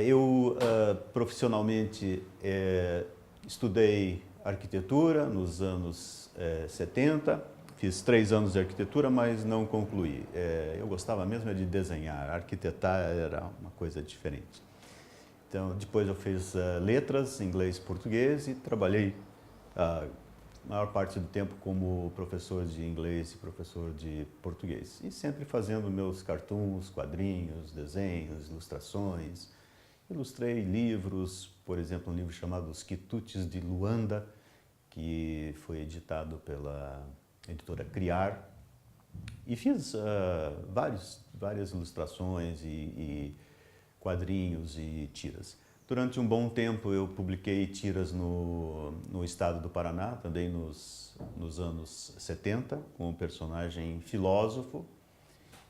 Eu profissionalmente estudei arquitetura nos anos 70, fiz 3 anos de arquitetura, mas não concluí. Eu gostava mesmo de desenhar, arquitetar era uma coisa diferente. Então, depois eu fiz letras, inglês e português e trabalhei a maior parte do tempo como professor de inglês e professor de português. E sempre fazendo meus cartoons, quadrinhos, desenhos, ilustrações. Ilustrei livros, por exemplo, um livro chamado Os Quitutes de Luanda, que foi editado pela editora Criar. E fiz várias ilustrações e quadrinhos e tiras. Durante um bom tempo eu publiquei tiras no estado do Paraná, também nos anos 70, com o personagem Filósofo.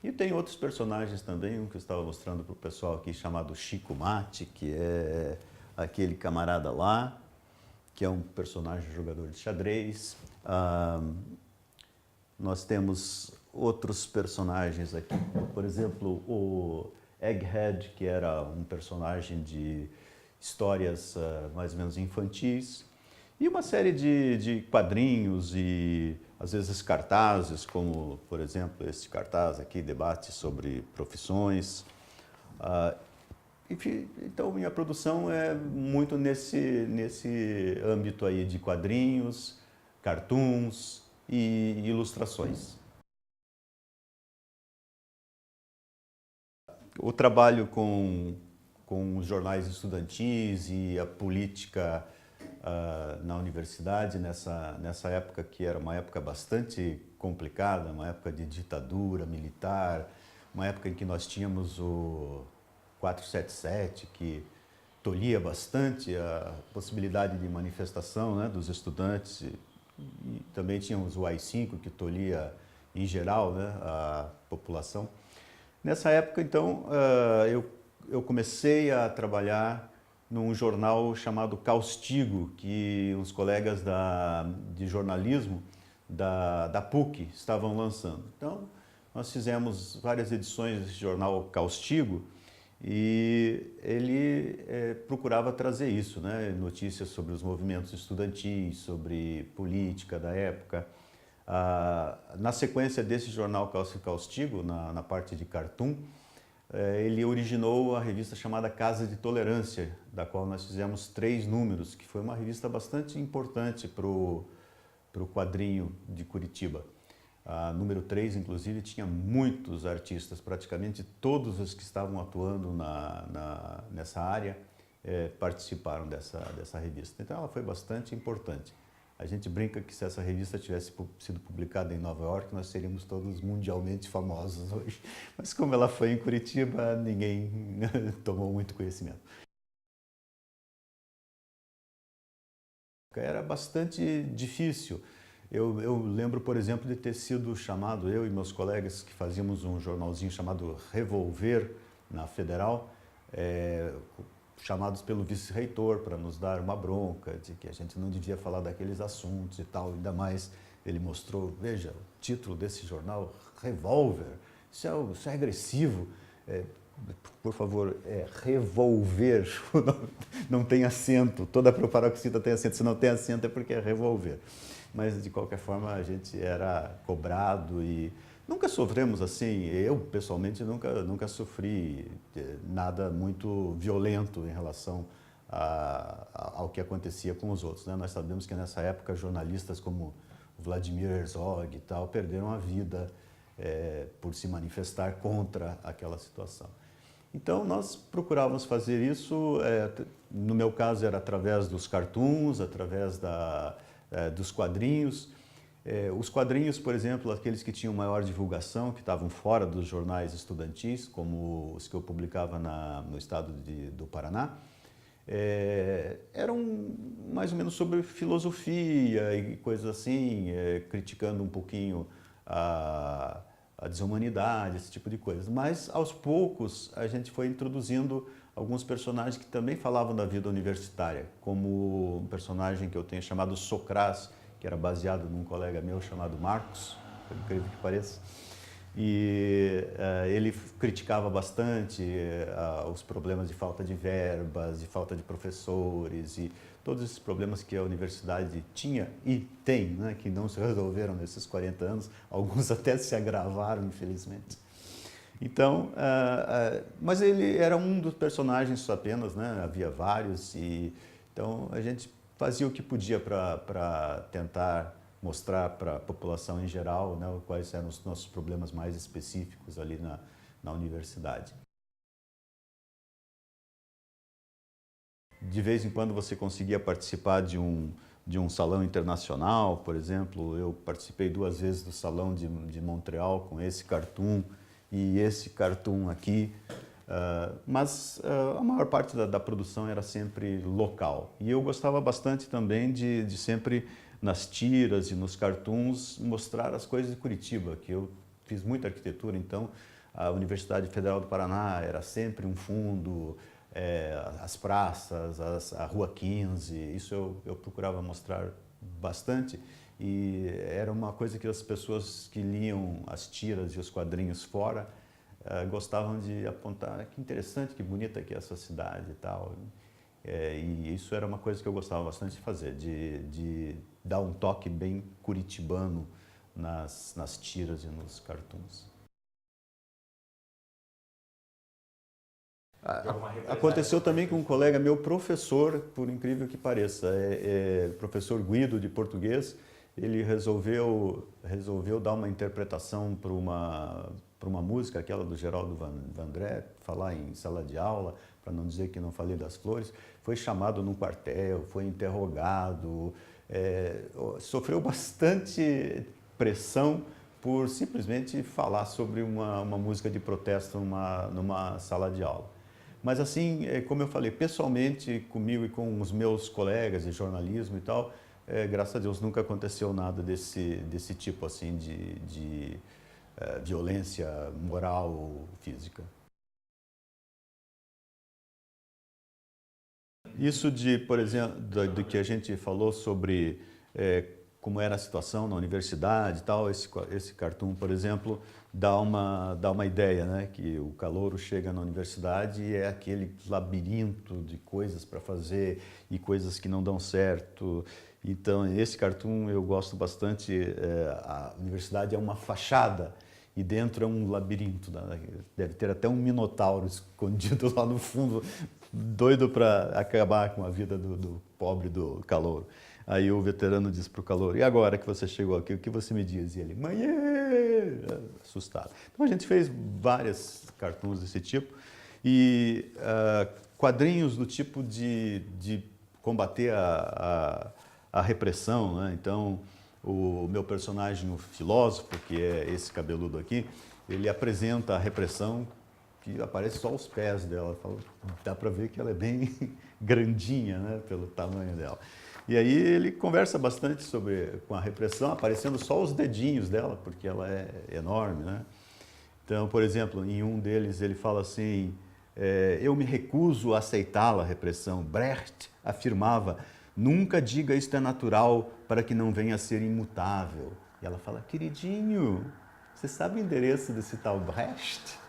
E tem outros personagens também, um que eu estava mostrando para o pessoal aqui, chamado Chico Mate, que é aquele camarada lá, que é um personagem jogador de xadrez. Nós temos outros personagens aqui, por exemplo, o Egghead, que era um personagem de histórias mais ou menos infantis, e uma série de quadrinhos e às vezes cartazes, como por exemplo esse cartaz aqui, debate sobre profissões. Enfim, então minha produção é muito nesse âmbito aí de quadrinhos, cartoons e ilustrações. O trabalho com os jornais estudantis e a política na universidade, nessa época que era uma época bastante complicada, uma época de ditadura militar, uma época em que nós tínhamos o 477, que tolhia bastante a possibilidade de manifestação, né, dos estudantes, e também tínhamos o AI-5, que tolhia em geral, né, a população. Nessa época, então, eu comecei a trabalhar num jornal chamado Caustigo, que uns colegas de jornalismo da PUC estavam lançando. Então, nós fizemos várias edições desse jornal Caustigo e ele procurava trazer isso, né? Notícias sobre os movimentos estudantis, sobre política da época. Na sequência desse jornal Caustigo, na parte de cartoon, ele originou a revista chamada Casa de Tolerância, da qual nós fizemos 3 números, que foi uma revista bastante importante para o quadrinho de Curitiba. A número 3, inclusive, tinha muitos artistas, praticamente todos os que estavam atuando nessa área participaram dessa revista. Então ela foi bastante importante. A gente brinca que se essa revista tivesse sido publicada em Nova York, nós seríamos todos mundialmente famosos hoje. Mas como ela foi em Curitiba, ninguém tomou muito conhecimento. Era bastante difícil. Eu lembro, por exemplo, de ter sido chamado, eu e meus colegas que fazíamos um jornalzinho chamado Revolver, na Federal, chamados pelo vice-reitor para nos dar uma bronca de que a gente não devia falar daqueles assuntos e tal, ainda mais ele mostrou, veja, o título desse jornal, Revolver, isso é agressivo, por favor, revolver, não tem acento, toda proparoxítona tem acento, se não tem acento é porque é revolver. Mas de qualquer forma a gente era cobrado e nunca sofremos assim, eu pessoalmente nunca sofri nada muito violento em relação ao que acontecia com os outros, né? Nós sabemos que nessa época jornalistas como Vladimir Herzog e tal perderam a vida por se manifestar contra aquela situação. Então nós procurávamos fazer isso no meu caso era através dos cartoons, através dos quadrinhos. Os quadrinhos, por exemplo, aqueles que tinham maior divulgação, que estavam fora dos jornais estudantis, como os que eu publicava no estado do Paraná, eram mais ou menos sobre filosofia e coisas assim, criticando um pouquinho a desumanidade, esse tipo de coisas. Mas, aos poucos, a gente foi introduzindo alguns personagens que também falavam da vida universitária, como um personagem que eu tenho chamado Socrás, que era baseado num colega meu chamado Marcos, por incrível que pareça. E ele criticava bastante os problemas de falta de verbas, de falta de professores e todos esses problemas que a universidade tinha e tem, né, que não se resolveram nesses 40 anos, alguns até se agravaram, infelizmente. Então, mas ele era um dos personagens apenas, né, havia vários, e então a gente fazia o que podia para tentar mostrar para a população em geral, né, quais eram os nossos problemas mais específicos ali na universidade. De vez em quando você conseguia participar de um salão internacional, por exemplo. Eu participei 2 vezes do salão de Montreal com esse cartoon e esse cartoon aqui. Mas a maior parte da produção era sempre local. E eu gostava bastante também de sempre, nas tiras e nos cartoons, mostrar as coisas de Curitiba, que eu fiz muita arquitetura, então a Universidade Federal do Paraná era sempre um fundo, as praças, a Rua 15, isso eu procurava mostrar bastante. E era uma coisa que as pessoas que liam as tiras e os quadrinhos fora gostavam de apontar, que interessante, que bonita que é essa cidade e tal. E isso era uma coisa que eu gostava bastante de fazer, de dar um toque bem curitibano nas tiras e nos cartoons. Aconteceu também com um colega meu, professor, por incrível que pareça, professor Guido de português. Ele resolveu dar uma interpretação para uma música, aquela do Geraldo Vandré, falar em sala de aula, para não dizer que não falei das flores. Foi chamado num quartel, foi interrogado, sofreu bastante pressão por simplesmente falar sobre uma música de protesto numa sala de aula. Mas assim, como eu falei, pessoalmente, comigo e com os meus colegas de jornalismo e tal, graças a Deus nunca aconteceu nada desse tipo assim de violência moral ou física. Isso por exemplo, do que a gente falou sobre como era a situação na universidade e tal, esse cartoon, por exemplo, dá uma ideia, né? Que o calouro chega na universidade e é aquele labirinto de coisas para fazer e coisas que não dão certo. Então, esse cartoon eu gosto bastante. A universidade é uma fachada e dentro é um labirinto, né? Deve ter até um minotauro escondido lá no fundo, doido para acabar com a vida do pobre do calouro. Aí o veterano diz para o calouro: e agora que você chegou aqui, o que você me diz? E ele: mãe, assustado. Então a gente fez várias cartoons desse tipo e quadrinhos do tipo de combater a repressão, né? Então o meu personagem, o filósofo, que é esse cabeludo aqui, ele apresenta a repressão, que aparece só os pés dela. Dá para ver que ela é bem grandinha, né, pelo tamanho dela. E aí ele conversa bastante com a repressão, aparecendo só os dedinhos dela, porque ela é enorme, né? Então, por exemplo, em um deles ele fala assim: eu me recuso a aceitá-la, a repressão. Brecht afirmava: nunca diga isto é natural para que não venha a ser imutável. E ela fala: queridinho, você sabe o endereço desse tal Brecht?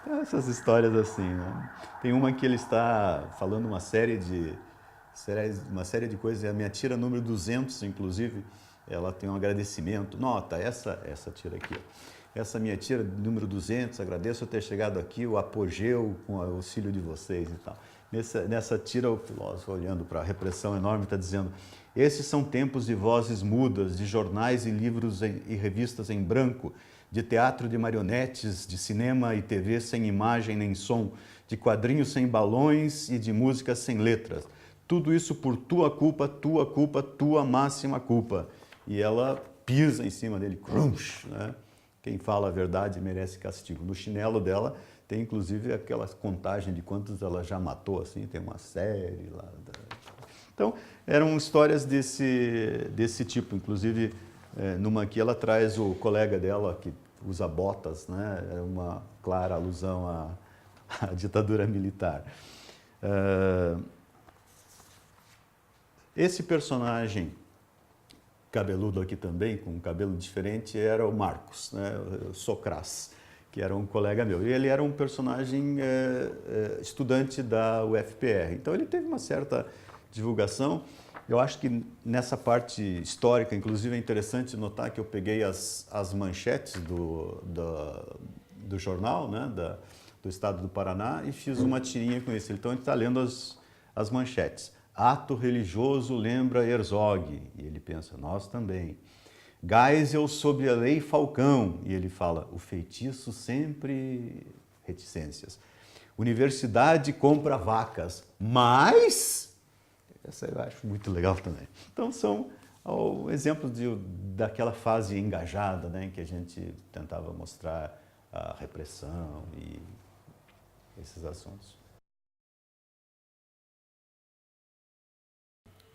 Então, essas histórias assim, né? Tem uma que ele está falando uma série de coisas. A minha tira número 200, inclusive, ela tem um agradecimento. Nota, essa tira aqui, essa minha tira número 200, agradeço eu ter chegado aqui, o apogeu com o auxílio de vocês e tal. Nessa tira, o filósofo, olhando para a repressão enorme, está dizendo: esses são tempos de vozes mudas, de jornais e livros e revistas em branco, de teatro de marionetes, de cinema e TV sem imagem nem som, de quadrinhos sem balões e de música sem letras. Tudo isso por tua culpa, tua máxima culpa. E ela pisa em cima dele, crunch, né? Quem fala a verdade merece castigo. No chinelo dela tem inclusive aquela contagem de quantos ela já matou, assim, tem uma série lá. Então, eram histórias desse tipo. Inclusive, numa aqui ela traz o colega dela que usa botas, né? É uma clara alusão à ditadura militar. Esse personagem cabeludo aqui também, com um cabelo diferente, era o Marcos, né? O Socrates, que era um colega meu. E ele era um personagem estudante da UFPR. Então ele teve uma certa divulgação. Eu acho que nessa parte histórica, inclusive, é interessante notar que eu peguei as manchetes do jornal, né? Do estado do Paraná, e fiz uma tirinha com isso. Então ele está lendo as manchetes. Ato religioso lembra Herzog, e ele pensa, nós também. Geisel sob a lei Falcão, e ele fala, o feitiço sempre reticências. Universidade compra vacas, mas... Essa eu acho muito legal também. Então são exemplos daquela fase engajada, né, em que a gente tentava mostrar a repressão e esses assuntos.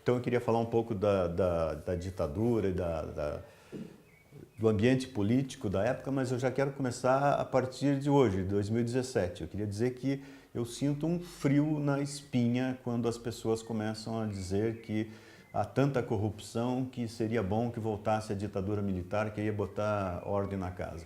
Então eu queria falar um pouco da ditadura e do ambiente político da época, mas eu já quero começar a partir de hoje, de 2017. Eu queria dizer que eu sinto um frio na espinha quando as pessoas começam a dizer que há tanta corrupção que seria bom que voltasse a ditadura militar, que ia botar ordem na casa.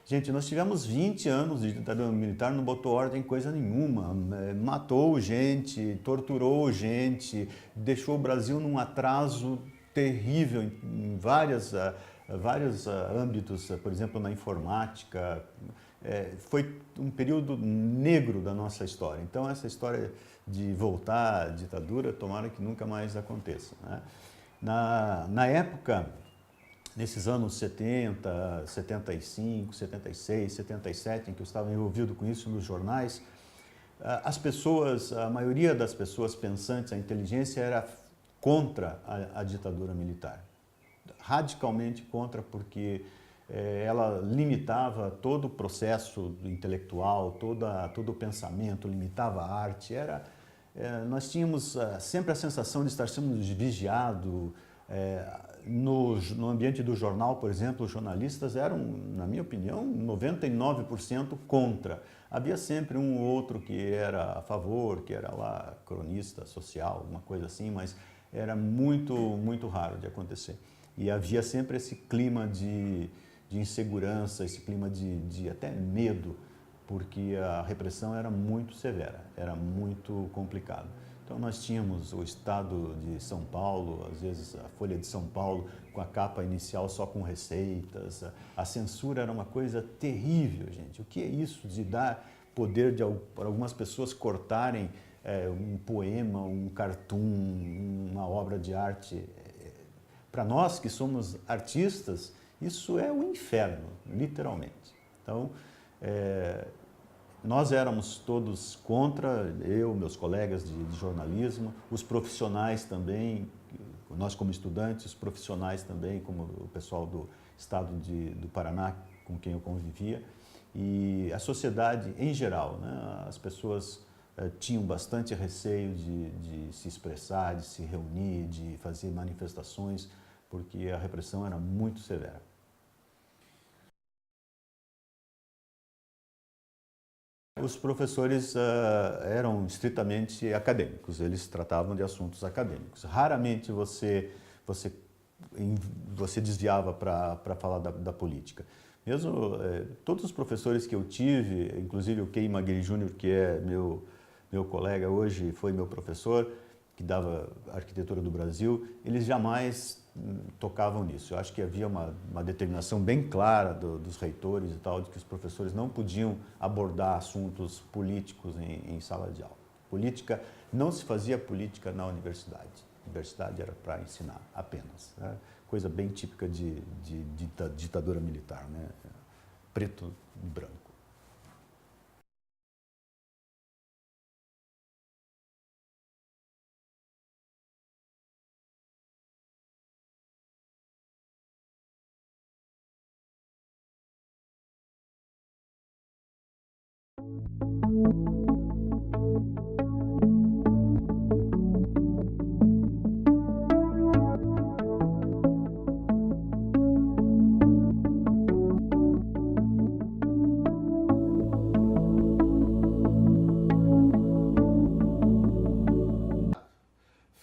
Gente, nós tivemos 20 anos de ditadura militar, não botou ordem em coisa nenhuma, matou gente, torturou gente, deixou o Brasil num atraso terrível em vários âmbitos, por exemplo, na informática. Foi um período negro da nossa história. Então, essa história de voltar à ditadura, tomara que nunca mais aconteça, né? Na época, nesses anos 70, 75, 76, 77, em que eu estava envolvido com isso nos jornais, as pessoas, a maioria das pessoas pensantes, a inteligência era contra a ditadura militar. Radicalmente contra, porque ela limitava todo o processo intelectual, todo o pensamento, limitava a arte. Nós tínhamos sempre a sensação de estar sendo vigiado. No ambiente do jornal, por exemplo, os jornalistas eram, na minha opinião, 99% contra. Havia sempre um ou outro que era a favor, que era lá cronista social, uma coisa assim, mas era muito, muito raro de acontecer. E havia sempre esse clima de insegurança, esse clima de até medo, porque a repressão era muito severa, era muito complicado. Então nós tínhamos o estado de São Paulo, às vezes a Folha de São Paulo, com a capa inicial só com receitas. A censura era uma coisa terrível, gente. O que é isso de dar poder para algumas pessoas cortarem um poema, um cartoon, uma obra de arte? Para nós que somos artistas, isso é o inferno, literalmente. Então, nós éramos todos contra, eu, meus colegas de jornalismo, os profissionais também, nós como estudantes, os profissionais também, como o pessoal do estado do Paraná, com quem eu convivia, e a sociedade em geral, né? As pessoas tinham bastante receio de se expressar, de se reunir, de fazer manifestações, porque a repressão era muito severa. Os professores eram estritamente acadêmicos, eles tratavam de assuntos acadêmicos. Raramente você desviava para falar da política. Mesmo todos os professores que eu tive, inclusive o Kei Magri Júnior, que é meu colega hoje, foi meu professor, que dava arquitetura do Brasil, eles jamais tocavam nisso. Eu acho que havia uma determinação bem clara dos reitores e tal, de que os professores não podiam abordar assuntos políticos em sala de aula. Política, não se fazia política na universidade. A universidade era para ensinar apenas, né? Coisa bem típica de ditadura militar, né? Preto e branco.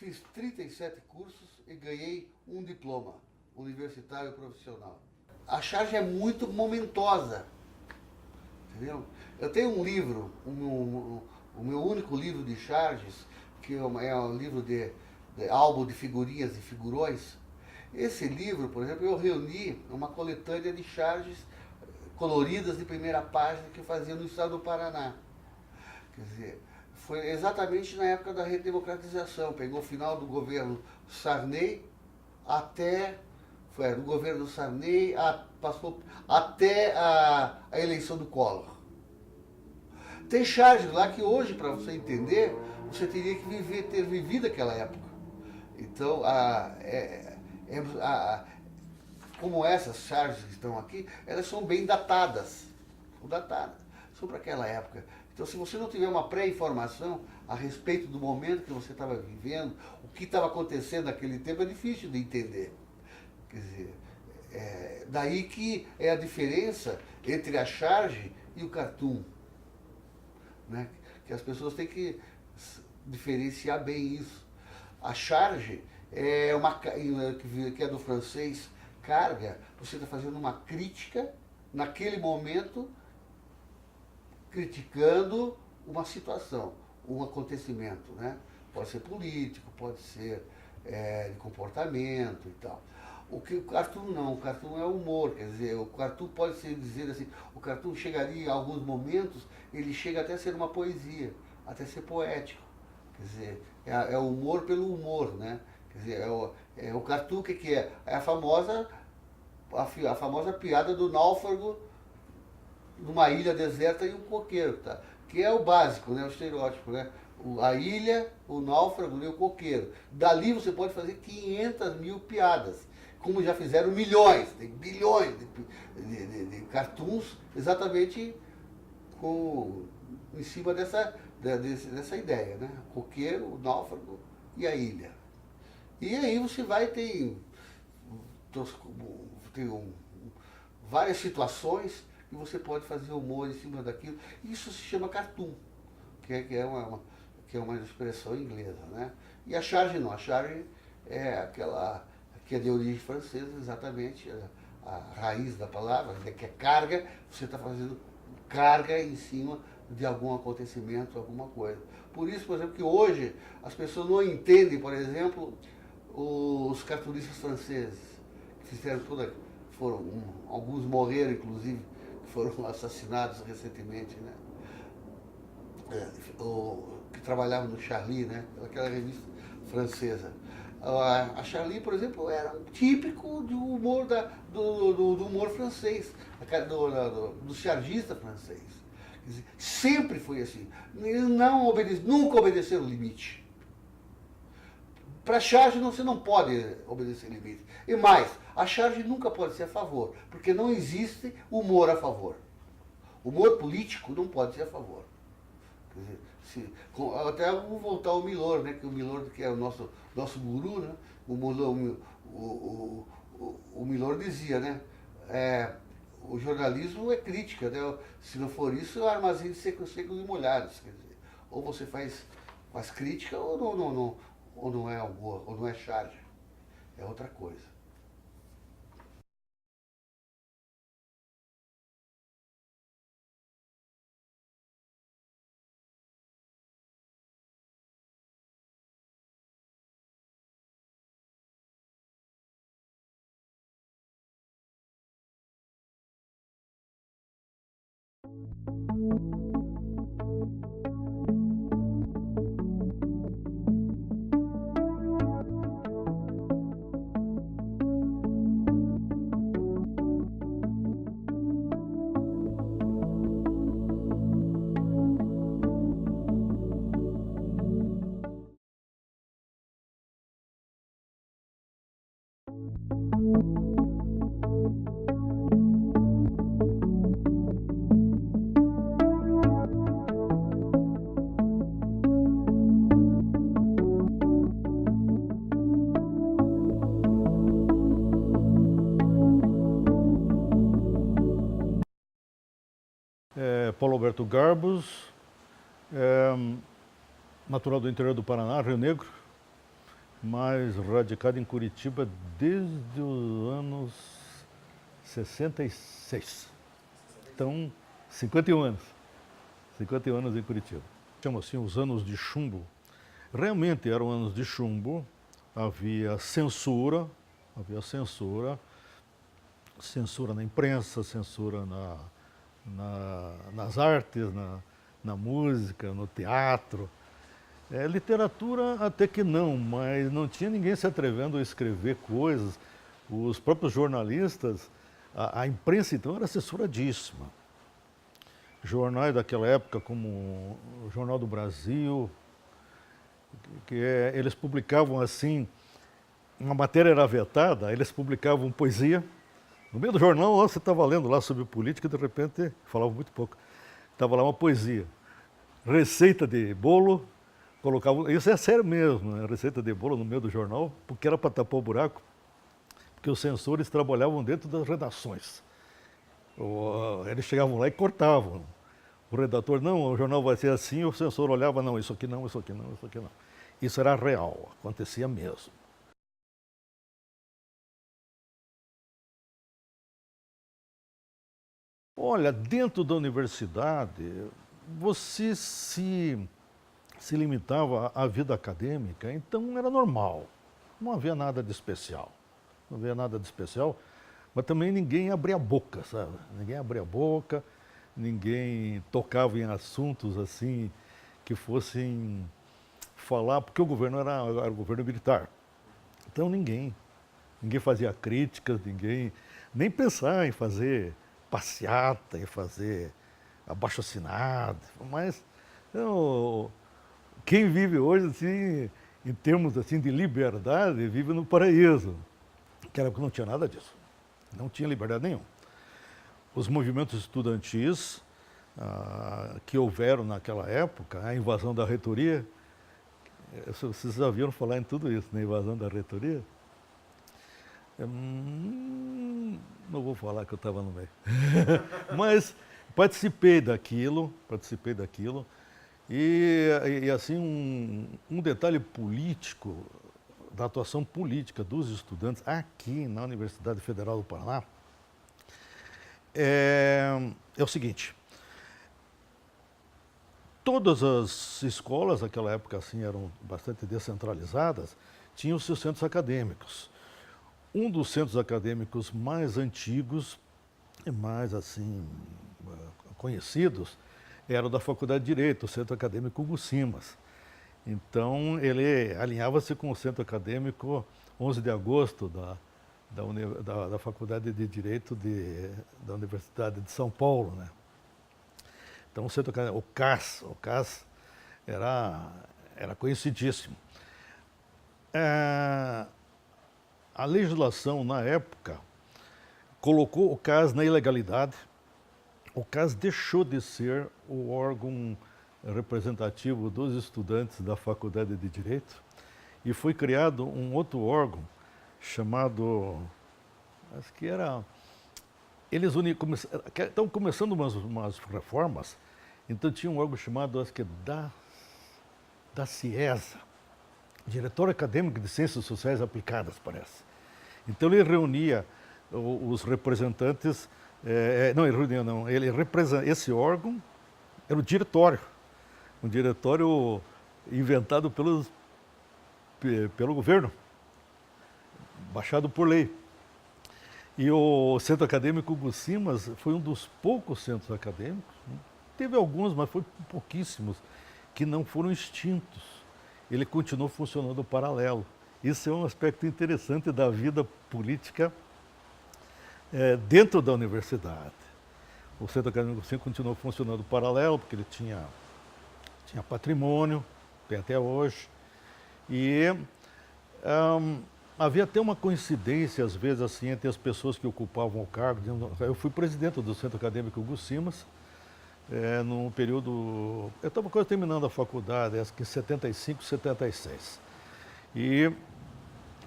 fiz 37 cursos e ganhei um diploma universitário profissional. A charge é muito momentosa, entendeu? Eu tenho um livro, o meu único livro de charges, que é um livro de álbum de figurinhas e figurões. Esse livro, por exemplo, eu reuni uma coletânea de charges coloridas de primeira página que eu fazia no estado do Paraná. Quer dizer, foi exatamente na época da redemocratização. Pegou o final do governo Sarney até. Foi do governo Sarney, passou até a eleição do Collor. Tem charges lá que hoje, para você entender, você teria que ter vivido aquela época. Então, como essas charges que estão aqui, elas são bem datadas. São para aquela época. Então, se você não tiver uma pré-informação a respeito do momento que você estava vivendo, o que estava acontecendo naquele tempo, é difícil de entender. Quer dizer, daí que é a diferença entre a charge e o cartoon. Né? Que as pessoas têm que diferenciar bem isso. A charge é que é do francês, carga, você está fazendo uma crítica naquele momento, criticando uma situação, um acontecimento, né? Pode ser político, pode ser de comportamento e tal. O cartoon não, o cartoon é humor, quer dizer, o cartoon pode ser dizer assim, o cartoon chegaria em alguns momentos, ele chega até a ser uma poesia, até ser poético. Quer dizer, é o humor pelo humor, né? Quer dizer, o cartoon, o que é? É a famosa piada do náufrago numa ilha deserta e um coqueiro, tá? Que é o básico, né? O estereótipo, né? A ilha, o náufrago e o coqueiro. Dali você pode fazer 500 mil piadas, como já fizeram milhões, bilhões de cartoons, exatamente em cima dessa ideia, né? O coqueiro, o náufrago e a ilha. E aí você vai ter várias situações que você pode fazer humor em cima daquilo. Isso se chama cartoon, que é uma expressão inglesa, né? E a charge não, a charge é aquela que é de origem francesa, exatamente, a raiz da palavra, que é carga, você está fazendo carga em cima de algum acontecimento, alguma coisa. Por isso, por exemplo, que hoje as pessoas não entendem, por exemplo, os cartunistas franceses, que fizeram alguns morreram, inclusive, foram assassinados recentemente, né? Que trabalhavam no Charlie, né? Aquela revista francesa. A Charlie, por exemplo, era um típico do humor, do humor francês, do chargista francês. Quer dizer, sempre foi assim. Eles nunca obedeceram o limite. Para a charge você não pode obedecer limite. E mais, a charge nunca pode ser a favor, porque não existe humor a favor. Humor político não pode ser a favor. Quer dizer, até vou voltar ao Milor, né? Que o Milor, que é o nosso guru, né? O Milor dizia, né? O jornalismo é crítica, né? Se não for isso, é um armazém de secos e molhados. Quer dizer, ou você faz crítica ou não é humor, ou não é charge. É outra coisa. Paulo Alberto Garbus, natural do interior do Paraná, Rio Negro. mas radicado em Curitiba desde os anos 66. Então, 51 anos. 51 anos em Curitiba. Chama assim os anos de chumbo. Realmente eram anos de chumbo. Havia censura na imprensa, censura nas artes, na música, no teatro. Literatura até que não, mas não tinha ninguém se atrevendo a escrever coisas. Os próprios jornalistas, a imprensa então era censuradíssima. Jornais daquela época como o Jornal do Brasil, eles publicavam assim, uma matéria era vetada, eles publicavam poesia. No meio do jornal, você estava lendo lá sobre política e de repente, falava muito pouco, estava lá uma poesia. Receita de bolo, colocavam, isso é sério mesmo, né? Receita de bolo no meio do jornal, porque era para tapar o buraco, porque os censores trabalhavam dentro das redações. Eles chegavam lá e cortavam. O redator, não, o jornal vai ser assim, o censor olhava, não, isso aqui não, isso aqui não, isso aqui não. Isso era real, acontecia mesmo. Olha, dentro da universidade, você se limitava à vida acadêmica, então era normal. Não havia nada de especial. Não havia nada de especial, mas também ninguém abria a boca, sabe? Ninguém abria a boca, ninguém tocava em assuntos assim que fossem falar, porque o governo era o governo militar. Então ninguém fazia críticas, ninguém nem pensar em fazer passeata, em fazer abaixo-assinado, mas então, quem vive hoje assim, em termos assim de liberdade, vive no paraíso. Naquela época não tinha nada disso, não tinha liberdade nenhuma. Os movimentos estudantis que houveram naquela época, a invasão da reitoria, vocês já ouviram falar em tudo isso, na invasão da reitoria? Não vou falar que eu estava no meio. Mas participei daquilo, e assim, um detalhe político, da atuação política dos estudantes aqui na Universidade Federal do Paraná, é o seguinte: todas as escolas naquela época assim eram bastante descentralizadas, tinham seus centros acadêmicos. Um dos centros acadêmicos mais antigos e mais assim conhecidos era o da Faculdade de Direito, o Centro Acadêmico Hugo Simas. Então ele alinhava-se com o Centro Acadêmico 11 de Agosto da Faculdade de Direito da Universidade de São Paulo, né? Então o CAS era conhecidíssimo. A legislação, na época, colocou o CAS na ilegalidade. O CAS deixou de ser o órgão representativo dos estudantes da Faculdade de Direito e foi criado um outro órgão chamado, acho que era, estão começando umas reformas, então tinha um órgão chamado, acho que da CIESA, Diretor Acadêmico de Ciências Sociais Aplicadas, parece. Então ele reunia os representantes, esse órgão era o diretório, um diretório inventado pelo governo, baixado por lei. E o Centro Acadêmico Hugo Simas foi um dos poucos centros acadêmicos, teve alguns, mas foi pouquíssimos, que não foram extintos. Ele continuou funcionando paralelo. Isso é um aspecto interessante da vida política dentro da universidade. O Centro Acadêmico Hugo Simas continuou funcionando paralelo, porque ele tinha patrimônio, tem até hoje. E havia até uma coincidência, às vezes, assim, entre as pessoas que ocupavam o cargo. Eu fui presidente do Centro Acadêmico Hugo Simas, num período... Eu estava quase terminando a faculdade, acho que em 75, 76. E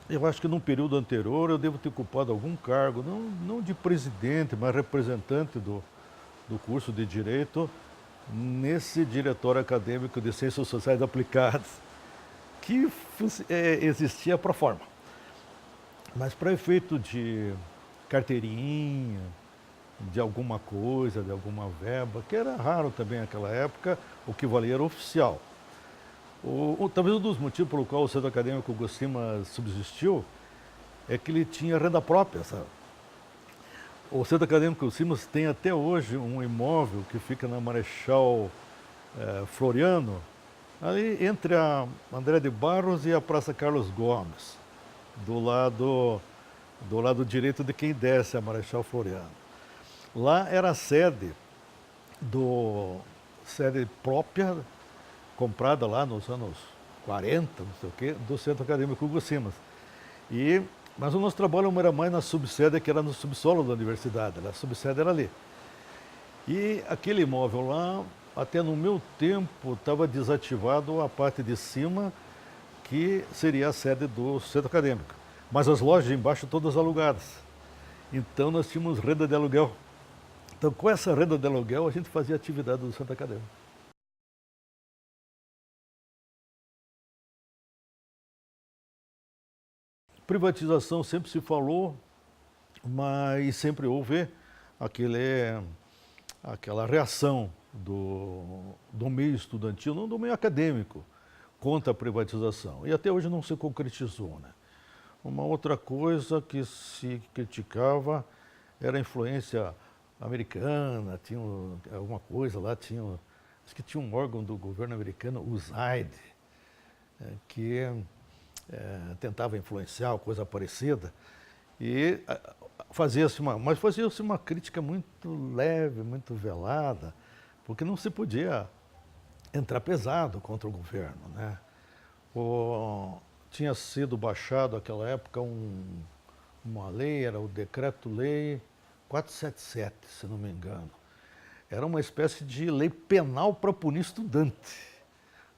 eu acho que num período anterior eu devo ter ocupado algum cargo, não de presidente, mas representante do curso de Direito, nesse Diretório Acadêmico de Ciências Sociais Aplicadas, que existia pro forma. Mas para efeito de carteirinha, de alguma coisa, de alguma verba, que era raro também naquela época, o que valia era oficial. Talvez um dos motivos pelo qual o Centro Acadêmico Hugo Simas subsistiu é que ele tinha renda própria, sabe? O Centro Acadêmico Hugo Simas tem até hoje um imóvel que fica na Marechal Floriano, ali entre a André de Barros e a Praça Carlos Gomes, do lado direito de quem desce a Marechal Floriano. Lá era a sede própria, comprada lá nos anos 40, não sei o quê, do Centro Acadêmico Hugo Simas. Mas o nosso trabalho não era mais na subsede, que era no subsolo da universidade, a subsede era ali. E aquele imóvel lá, até no meu tempo, estava desativado a parte de cima, que seria a sede do Centro Acadêmico. Mas as lojas de embaixo todas alugadas. Então nós tínhamos renda de aluguel. Então com essa renda de aluguel a gente fazia atividade do Centro Acadêmico. Privatização sempre se falou, mas sempre houve aquela reação do meio estudantil, não do meio acadêmico, contra a privatização. E até hoje não se concretizou, né? Uma outra coisa que se criticava era a influência americana, tinha alguma coisa lá, acho que tinha um órgão do governo americano, o USAID, que tentava influenciar, coisa parecida, e fazia-se uma crítica muito leve, muito velada, porque não se podia entrar pesado contra o governo, né? Tinha sido baixado naquela época uma lei, era o Decreto-Lei 477, se não me engano. Era uma espécie de lei penal para punir estudante,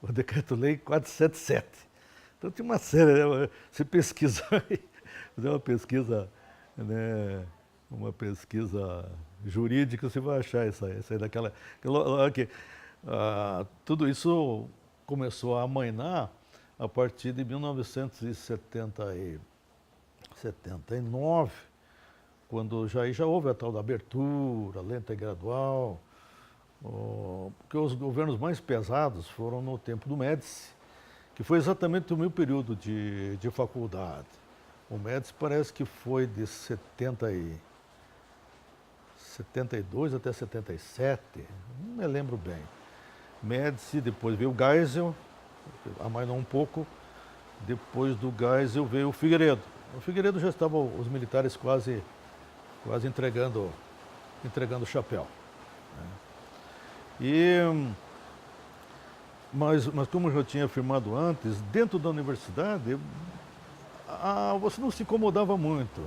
o Decreto-Lei 477. Então tinha uma série, né? Você pesquisar, fazer uma pesquisa jurídica, você vai achar isso aí daquela... tudo isso começou a amainar a partir de 1979, quando já houve a tal da abertura, lenta e gradual, porque os governos mais pesados foram no tempo do Médici, que foi exatamente o meu período de faculdade. O Médici parece que foi de 72 até 77, não me lembro bem. Médici, depois veio o Geisel, amainou um pouco, depois do Geisel veio o Figueiredo. O Figueiredo já estavam os militares quase entregando o chapéu, né? Mas como eu já tinha afirmado antes, dentro da universidade, você não se incomodava muito.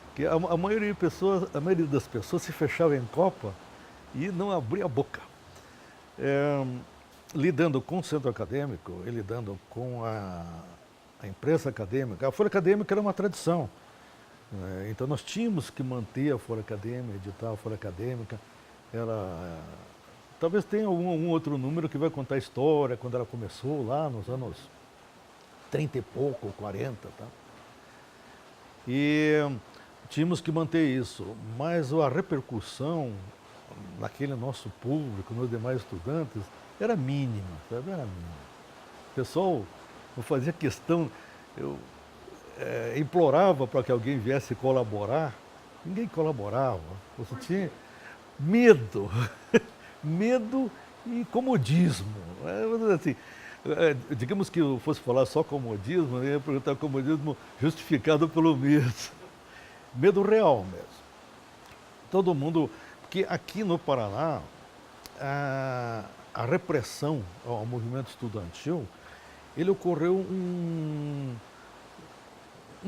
Porque a maioria das pessoas se fechava em copa e não abria a boca. Lidando com o centro acadêmico e lidando com a imprensa acadêmica, a Folha Acadêmica era uma tradição. Então nós tínhamos que manter a Folha Acadêmica, editar a Folha Acadêmica. Talvez tenha algum outro número que vai contar a história, quando ela começou lá nos anos 30 e pouco, 40, tá? E tínhamos que manter isso, mas a repercussão naquele nosso público, nos demais estudantes, era mínima, sabe? Era mínima. O pessoal não fazia questão, eu implorava para que alguém viesse colaborar, ninguém colaborava, você tinha medo, medo e comodismo. Assim, digamos que eu fosse falar só comodismo, eu ia perguntar comodismo justificado pelo medo. Medo real mesmo. Todo mundo... Porque aqui no Paraná, a repressão ao movimento estudantil, ele ocorreu um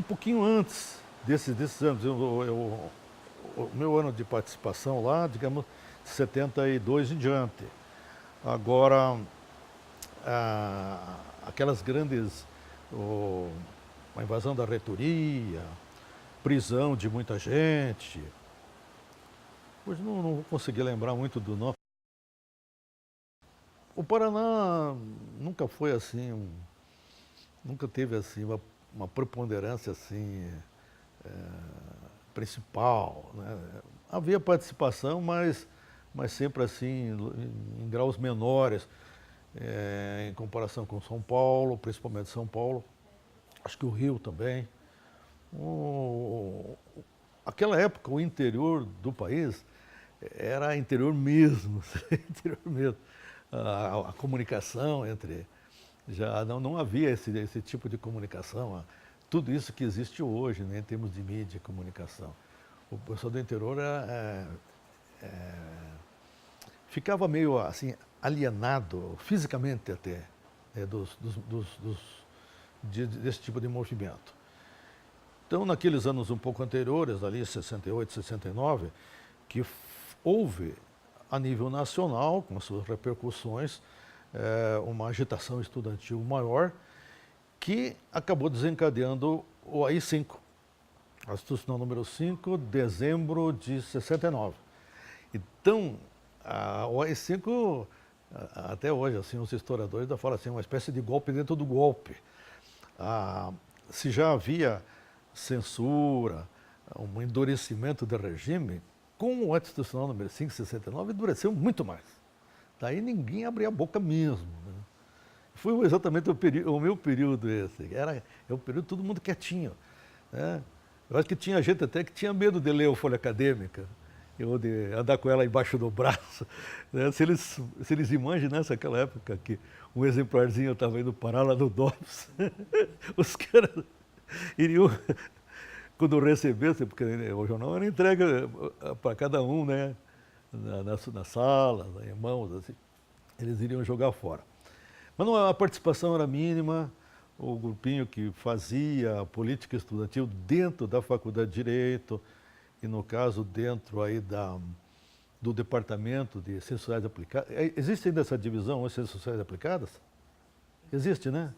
pouquinho antes desses anos. O meu ano de participação lá, digamos, 72 em diante. Agora, aquelas grandes... a invasão da reitoria, prisão de muita gente. Hoje não vou conseguir lembrar muito do nome. O Paraná nunca foi assim nunca teve assim uma preponderância assim principal, né? Havia participação, mas sempre assim em graus menores, em comparação com São Paulo, principalmente São Paulo, acho que o Rio também. Aquela época, o interior do país era interior mesmo, interior mesmo. A comunicação entre... Já não havia esse tipo de comunicação, tudo isso que existe hoje, né, em termos de mídia e comunicação. O pessoal do interior ficava meio assim, alienado, fisicamente até, né, desse tipo de movimento. Então, naqueles anos um pouco anteriores, ali 68, 69, que houve, a nível nacional, com as suas repercussões, uma agitação estudantil maior, que acabou desencadeando o AI-5, a Institucional número 5, dezembro de 69. Então, o AI-5, até hoje, assim, os historiadores ainda falam assim, uma espécie de golpe dentro do golpe. Se já havia censura, um endurecimento do regime, com o Institucional número 5, 69, endureceu muito mais. Daí ninguém abria a boca mesmo, né? Foi exatamente o meu período esse. É o período todo mundo quietinho, né? Eu acho que tinha gente até que tinha medo de ler a Folha Acadêmica, ou de andar com ela embaixo do braço, né? Se eles imaginassem naquela época que um exemplarzinho estava indo parar lá no DOPS, os caras iriam, quando recebessem, porque o jornal era entregue para cada um, né? Na sala, em mãos, assim, eles iriam jogar fora. Mas a participação era mínima, o grupinho que fazia a política estudantil dentro da Faculdade de Direito, e no caso dentro aí do Departamento de Ciências Sociais Aplicadas. Existe ainda essa divisão, as Ciências Sociais Aplicadas? Existe, né?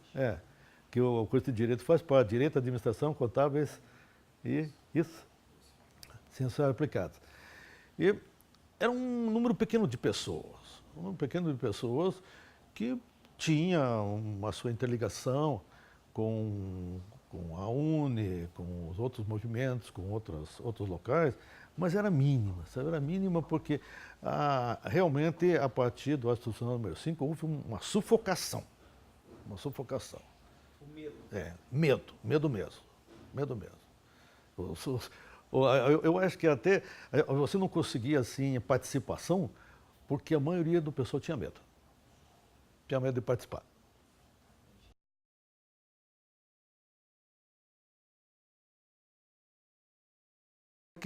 Que o curso de Direito faz parte, Direito, Administração, Contábeis e isso, Ciências Sociais Aplicadas. E era um número pequeno de pessoas, que tinha uma sua interligação com a UNE, com os outros movimentos, com outros locais, mas era mínima, sabe? Era mínima porque realmente a partir do Institucional número 5 houve uma sufocação. Uma sufocação. O medo. Medo mesmo. Eu acho que até você não conseguia assim participação porque a maioria do pessoal tinha medo. Tinha medo de participar.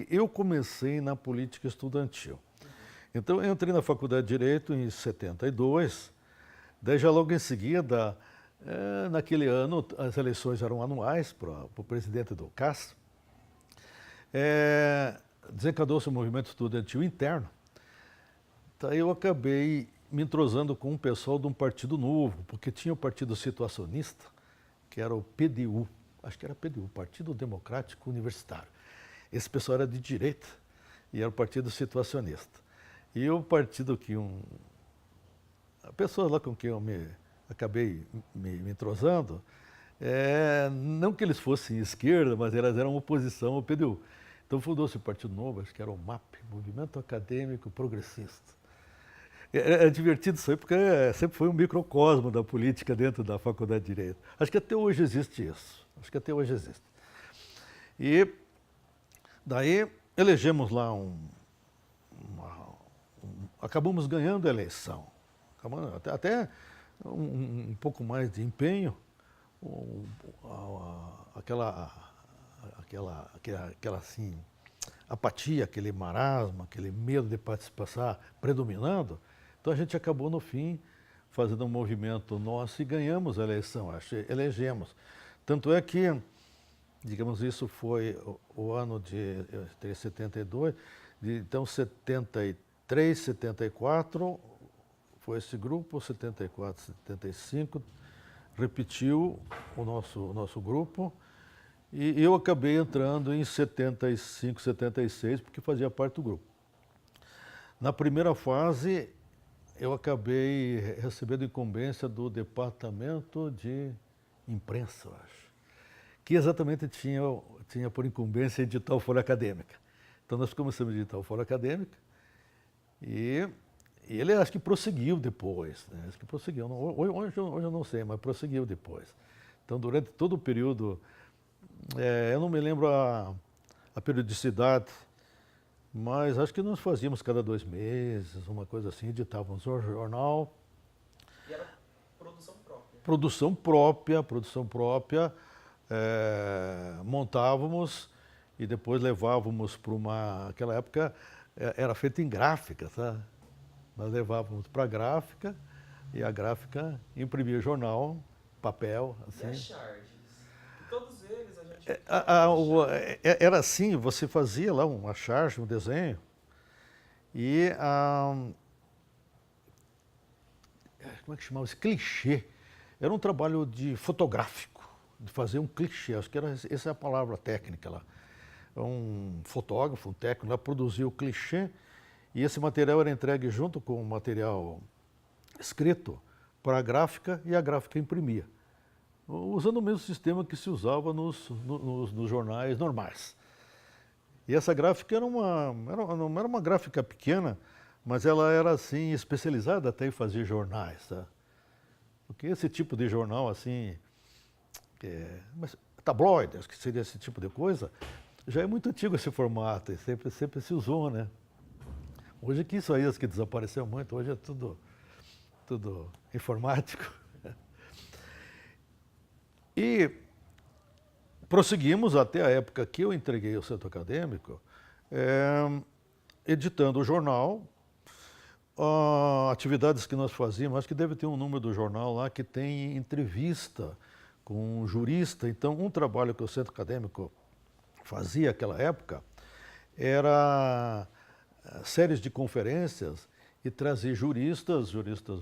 Eu comecei na política estudantil. Então, eu entrei na Faculdade de Direito em 72, daí já logo em seguida, naquele ano, as eleições eram anuais para o presidente do CAS, desencadeou-se um movimento estudantil interno. Daí eu acabei me entrosando com um pessoal de um partido novo, porque tinha o partido situacionista, que era o PDU, acho que era PDU, Partido Democrático Universitário. Esse pessoal era de direita e era o partido situacionista. E o partido que a pessoa lá com quem eu acabei me entrosando, não que eles fossem esquerda, mas elas eram oposição ao PDU. Então fundou-se o Partido Novo, acho que era o MAP, Movimento Acadêmico Progressista. É divertido isso aí, porque sempre foi um microcosmo da política dentro da Faculdade de Direito. Acho que até hoje existe isso. E daí elegemos lá acabamos ganhando a eleição. Até um pouco mais de empenho, aquela assim, apatia, aquele marasmo, aquele medo de participar predominando. Então a gente acabou no fim fazendo um movimento nosso e ganhamos a eleição, elegemos. Tanto é que, digamos, isso foi o ano de 72, então 73, 74 foi esse grupo, 74, 75, repetiu o nosso grupo, e eu acabei entrando em 75, 76, porque fazia parte do grupo. Na primeira fase, eu acabei recebendo incumbência do Departamento de Imprensa, eu acho, que exatamente tinha por incumbência editar o Folha Acadêmica. Então nós começamos a editar o Folha Acadêmica e ele acho que prosseguiu depois, né? Acho que prosseguiu. Hoje eu não sei, mas prosseguiu depois. Então durante todo o período, eu não me lembro a periodicidade, mas acho que nós fazíamos cada 2 meses, uma coisa assim, editávamos o jornal. E era produção própria? Produção própria, montávamos e depois levávamos para aquela época era feito em gráfica, tá? Nós levávamos para a gráfica e a gráfica imprimia jornal, papel, assim. E as charges? Todos eles a gente... Era assim, você fazia lá uma charge, um desenho, e como é que chamava? Esse clichê. Era um trabalho fotográfico, de fazer um clichê, acho que essa é a palavra técnica lá. Um fotógrafo, um técnico lá produzia o clichê e esse material era entregue junto com o material escrito para a gráfica e a gráfica imprimia, usando o mesmo sistema que se usava nos jornais normais. E essa gráfica não era uma gráfica pequena, mas ela era assim especializada até em fazer jornais, tá? Porque esse tipo de jornal assim, mas tabloide, acho que seria esse tipo de coisa, já é muito antigo esse formato, e sempre se usou, né? Hoje que isso aí acho que desapareceu muito, hoje é tudo informático. E prosseguimos até a época que eu entreguei o Centro Acadêmico, editando o jornal, atividades que nós fazíamos, acho que deve ter um número do jornal lá que tem entrevista com um jurista. Então, um trabalho que o Centro Acadêmico fazia naquela época era séries de conferências e trazer juristas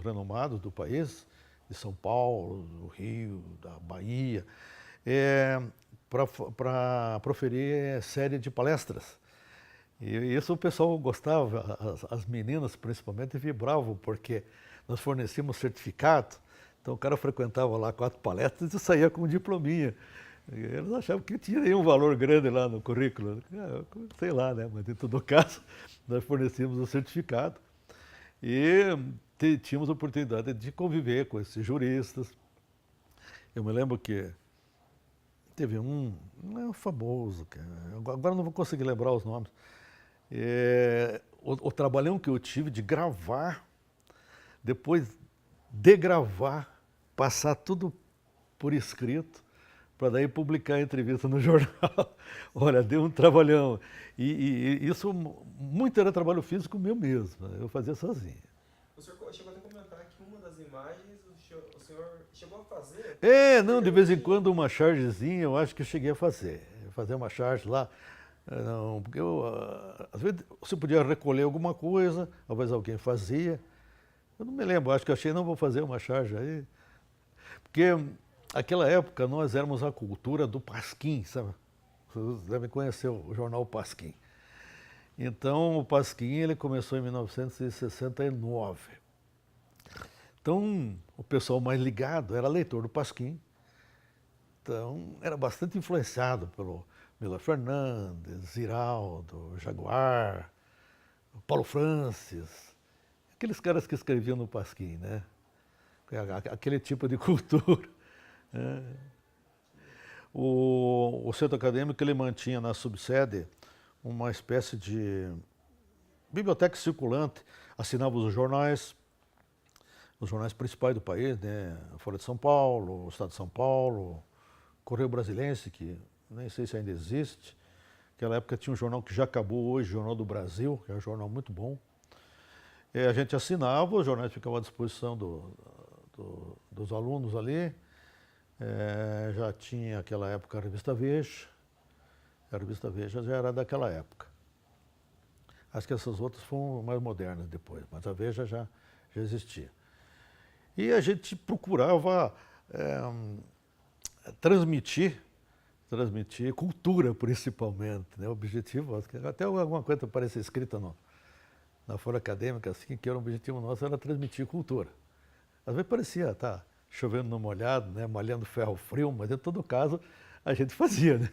renomados do país, de São Paulo, do Rio, da Bahia, para proferir série de palestras. E isso o pessoal gostava, as meninas principalmente vibravam, porque nós fornecíamos certificado, então o cara frequentava lá 4 palestras e saía com um diplominha. E eles achavam que tinha aí um valor grande lá no currículo. Sei lá, né? Mas em todo caso, nós fornecíamos o certificado e tínhamos a oportunidade de conviver com esses juristas. Eu me lembro que teve um famoso, agora não vou conseguir lembrar os nomes, o trabalhão que eu tive de gravar, depois degravar, passar tudo por escrito, para daí publicar a entrevista no jornal. Olha, deu um trabalhão. E isso muito era trabalho físico meu mesmo, eu fazia sozinho. O senhor chegou até a comentar que uma das imagens o senhor chegou a fazer? Não, de vez em quando uma chargezinha eu acho que eu cheguei a fazer uma charge lá. Não, porque às vezes você podia recolher alguma coisa, talvez alguém fazia. Eu não me lembro, acho que achei, não vou fazer uma charge aí. Porque naquela época nós éramos a cultura do Pasquim, sabe? Vocês devem conhecer o jornal Pasquim. Então o Pasquim ele começou em 1969. Então o pessoal mais ligado era leitor do Pasquim. Então era bastante influenciado pelo Mila Fernandes, Ziraldo, Jaguar, Paulo Francis, aqueles caras que escreviam no Pasquim, né? Aquele tipo de cultura. O Centro Acadêmico ele mantinha na subsede uma espécie de biblioteca circulante, assinava os jornais principais do país, né? A Folha de São Paulo, o Estado de São Paulo, Correio Brasilense, que nem sei se ainda existe. Naquela época tinha um jornal que já acabou hoje, Jornal do Brasil, que é um jornal muito bom. A gente assinava, os jornais ficavam à disposição dos alunos ali. Já tinha naquela época a Revista Veja. A Revista Veja já era daquela época. Acho que essas outras foram mais modernas depois, mas a Veja já existia. E a gente procurava transmitir cultura principalmente, né? O objetivo, até alguma coisa parecia escrita na Folha Acadêmica, assim, que era o objetivo nosso, era transmitir cultura. Às vezes parecia, chovendo no molhado, né? Malhando ferro frio, mas em todo caso a gente fazia, né?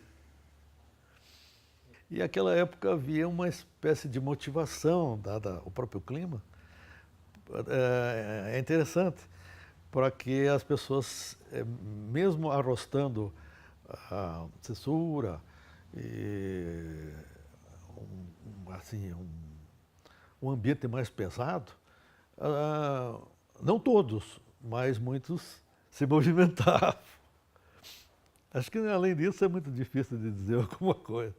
E naquela época havia uma espécie de motivação, dada o próprio clima. É interessante, para que as pessoas, mesmo arrostando a censura, e assim, um ambiente mais pesado, não todos, mas muitos se movimentavam. Acho que além disso é muito difícil de dizer alguma coisa.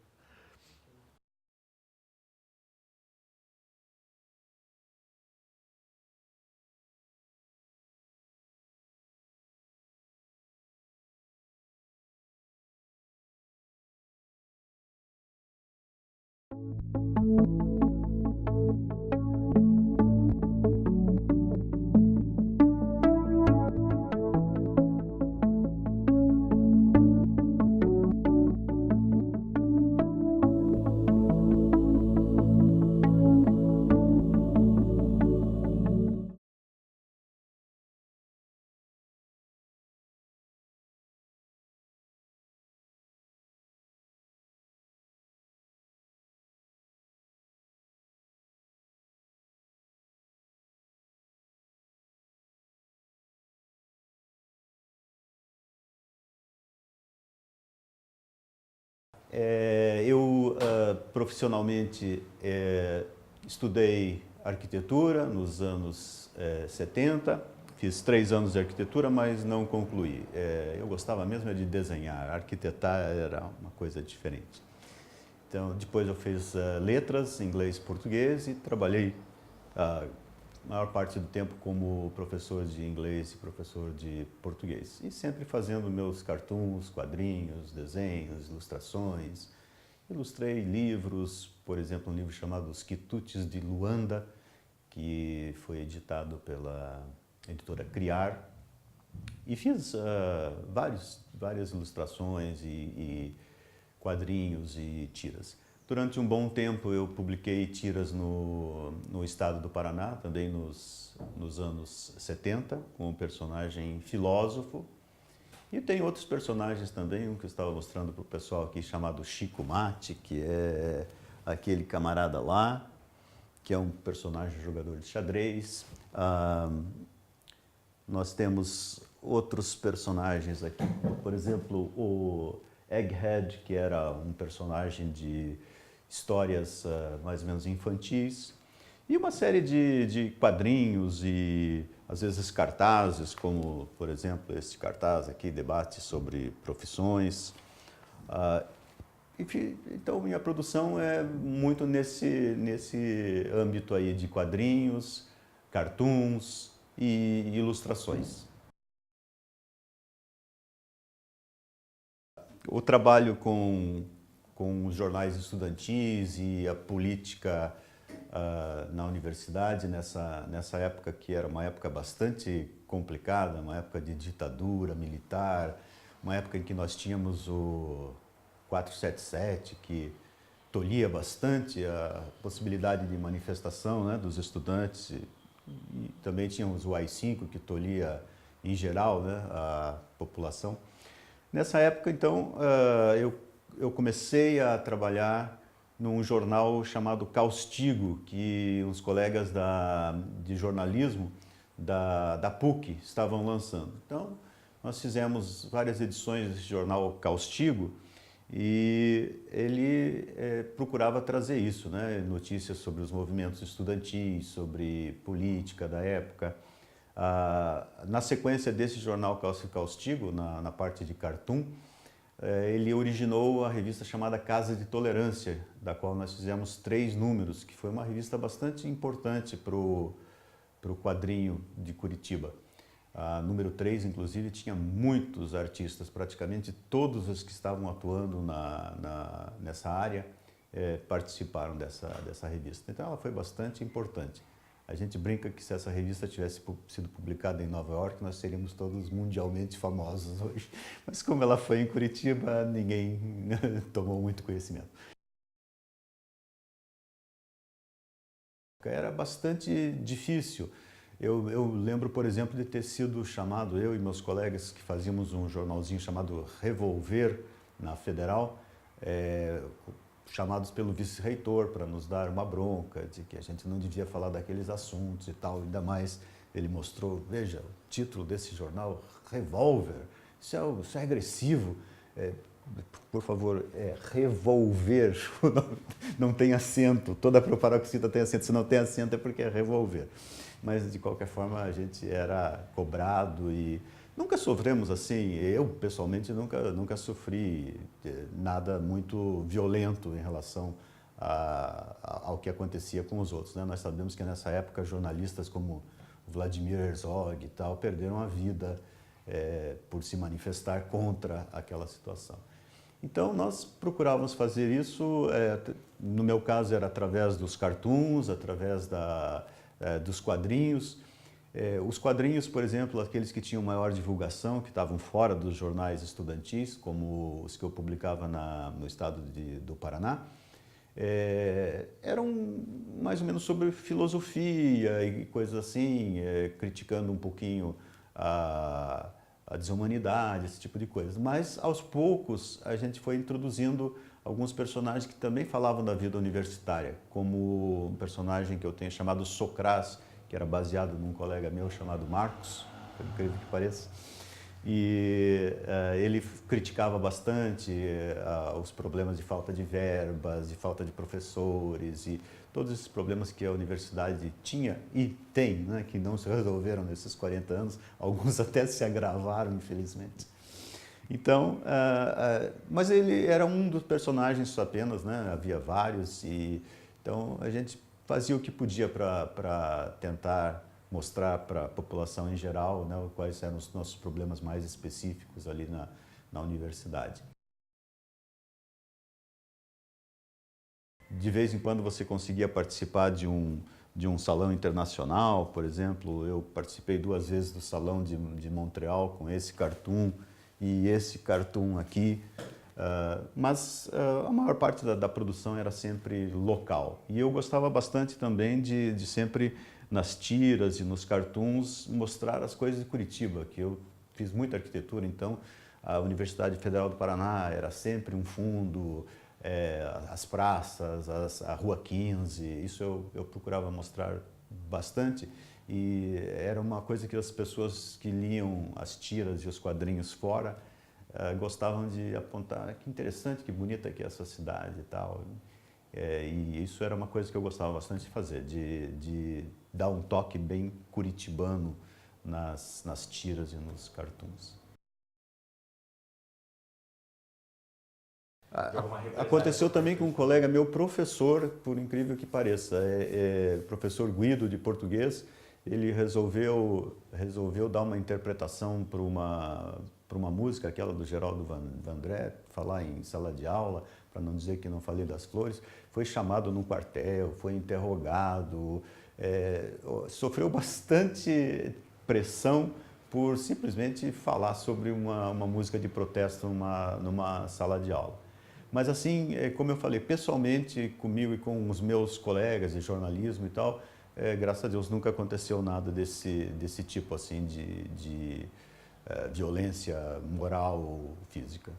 Eu profissionalmente estudei arquitetura nos anos 70, fiz 3 anos de arquitetura, mas não concluí. Eu gostava mesmo de desenhar, arquitetar era uma coisa diferente. Então, depois eu fiz letras, inglês e português e trabalhei a maior parte do tempo como professor de inglês e professor de português. E sempre fazendo meus cartoons, quadrinhos, desenhos, ilustrações. Ilustrei livros, por exemplo, um livro chamado Os Quitutes de Luanda, que foi editado pela editora Criar. E fiz várias ilustrações e quadrinhos e tiras. Durante um bom tempo eu publiquei tiras no estado do Paraná, também nos anos 70, com um personagem filósofo. E tem outros personagens também, um que eu estava mostrando para o pessoal aqui, chamado Chico Mate, que é aquele camarada lá, que é um personagem jogador de xadrez. Nós temos outros personagens aqui, por exemplo, o Egghead, que era um personagem de histórias mais ou menos infantis, e uma série de quadrinhos e às vezes cartazes, como por exemplo este cartaz aqui, debate sobre profissões. Enfim, então minha produção é muito nesse âmbito aí de quadrinhos, cartoons e ilustrações. O trabalho com os jornais estudantis e a política na universidade, nessa época que era uma época bastante complicada, uma época de ditadura militar, uma época em que nós tínhamos o 477, que tolhia bastante a possibilidade de manifestação, né, dos estudantes, e também tínhamos o AI-5, que tolhia em geral, né, a população. Nessa época, então, eu comecei a trabalhar num jornal chamado Caustigo, que uns colegas de jornalismo da PUC estavam lançando. Então, nós fizemos várias edições desse jornal Caustigo e ele procurava trazer isso, né? Notícias sobre os movimentos estudantis, sobre política da época. Na sequência desse jornal Caustigo, na parte de cartoon, ele originou a revista chamada Casa de Tolerância, da qual nós fizemos 3 números, que foi uma revista bastante importante para o quadrinho de Curitiba. A número 3, inclusive, tinha muitos artistas, praticamente todos os que estavam atuando nessa área participaram dessa revista. Então ela foi bastante importante. A gente brinca que se essa revista tivesse sido publicada em Nova York, nós seríamos todos mundialmente famosos hoje. Mas como ela foi em Curitiba, ninguém tomou muito conhecimento. Era bastante difícil. Eu lembro, por exemplo, de ter sido chamado, eu e meus colegas que fazíamos um jornalzinho chamado Revolver, na Federal, chamados pelo vice-reitor para nos dar uma bronca, de que a gente não devia falar daqueles assuntos e tal, ainda mais ele mostrou, veja, o título desse jornal, Revolver, isso é agressivo, por favor, revolver, não tem acento, toda proparoxítona tem acento, se não tem acento é porque é revolver. Mas, de qualquer forma, a gente era cobrado e nunca sofremos assim, eu pessoalmente nunca sofri nada muito violento em relação ao que acontecia com os outros, né? Nós sabemos que nessa época jornalistas como Vladimir Herzog e tal perderam a vida por se manifestar contra aquela situação. Então nós procurávamos fazer isso, no meu caso era através dos cartoons, através dos quadrinhos. Os quadrinhos, por exemplo, aqueles que tinham maior divulgação, que estavam fora dos jornais estudantis, como os que eu publicava no estado do Paraná, eram mais ou menos sobre filosofia e coisas assim, criticando um pouquinho a desumanidade, esse tipo de coisa. Mas, aos poucos, a gente foi introduzindo alguns personagens que também falavam da vida universitária, como um personagem que eu tenho chamado Socrás, que era baseado num colega meu chamado Marcos, por incrível que pareça. E ele criticava bastante os problemas de falta de verbas, de falta de professores e todos esses problemas que a universidade tinha e tem, né, que não se resolveram nesses 40 anos, alguns até se agravaram, infelizmente. Então, mas ele era um dos personagens apenas, né, havia vários, e então a gente fazia o que podia para tentar mostrar para a população em geral, né, quais eram os nossos problemas mais específicos ali na universidade. De vez em quando você conseguia participar de um salão internacional, por exemplo, eu participei 2 vezes do salão de Montreal com esse cartoon e esse cartoon aqui, mas a maior parte da produção era sempre local. E eu gostava bastante também de sempre, nas tiras e nos cartoons, mostrar as coisas de Curitiba, que eu fiz muita arquitetura, então a Universidade Federal do Paraná era sempre um fundo, as praças, a Rua 15, isso eu procurava mostrar bastante. E era uma coisa que as pessoas que liam as tiras e os quadrinhos fora gostavam de apontar, que interessante, que bonita que é essa cidade e tal. E isso era uma coisa que eu gostava bastante de fazer, de dar um toque bem curitibano nas tiras e nos cartoons. Aconteceu também com um colega meu, professor, por incrível que pareça, professor Guido de português. Ele resolveu dar uma interpretação para uma música, aquela do Geraldo Vandré, falar em sala de aula, para não dizer que não falei das flores. Foi chamado num quartel, foi interrogado, sofreu bastante pressão por simplesmente falar sobre uma música de protesto numa sala de aula. Mas assim, como eu falei, pessoalmente, comigo e com os meus colegas de jornalismo e tal, graças a Deus nunca aconteceu nada desse tipo assim de violência moral ou física.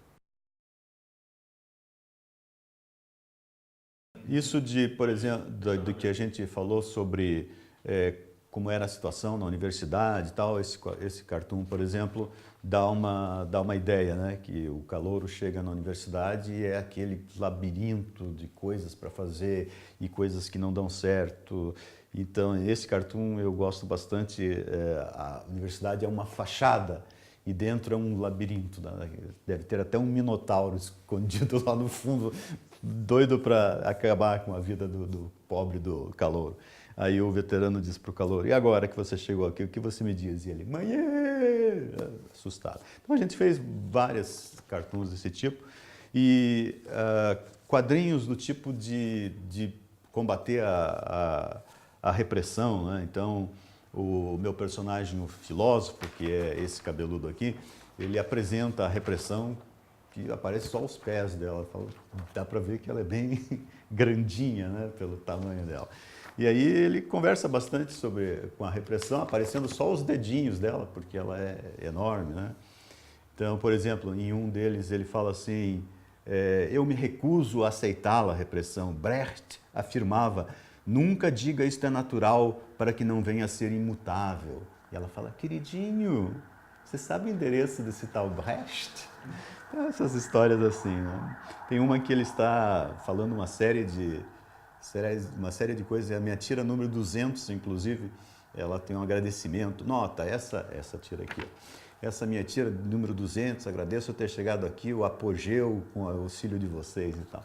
Isso por exemplo, do que a gente falou sobre como era a situação na universidade e tal, esse cartoon, por exemplo, dá uma ideia, né? Que o calouro chega na universidade e é aquele labirinto de coisas para fazer e coisas que não dão certo. Então, esse cartoon eu gosto bastante. A universidade é uma fachada e dentro é um labirinto, né? Deve ter até um minotauro escondido lá no fundo, doido para acabar com a vida do pobre do calouro. Aí o veterano diz para o calouro: e agora que você chegou aqui, o que você me diz? E ele: mãe, assustado. Então a gente fez várias cartoons desse tipo e quadrinhos do tipo de combater a repressão, né? Então o meu personagem, o filósofo, que é esse cabeludo aqui, ele apresenta a repressão que aparece só os pés dela. Dá para ver que ela é bem grandinha, né, pelo tamanho dela. E aí ele conversa bastante com a repressão, aparecendo só os dedinhos dela, porque ela é enorme, né? Então, por exemplo, em um deles ele fala assim, eu me recuso a aceitá-la, a repressão. Brecht afirmava, nunca diga isto é natural para que não venha a ser imutável. E ela fala, queridinho, você sabe o endereço desse tal Brecht? Então, essas histórias assim, né? Tem uma que ele está falando uma série de coisas, a minha tira número 200, inclusive, ela tem um agradecimento. Nota, essa tira aqui, essa minha tira número 200, agradeço eu ter chegado aqui, o apogeu com o auxílio de vocês e tal.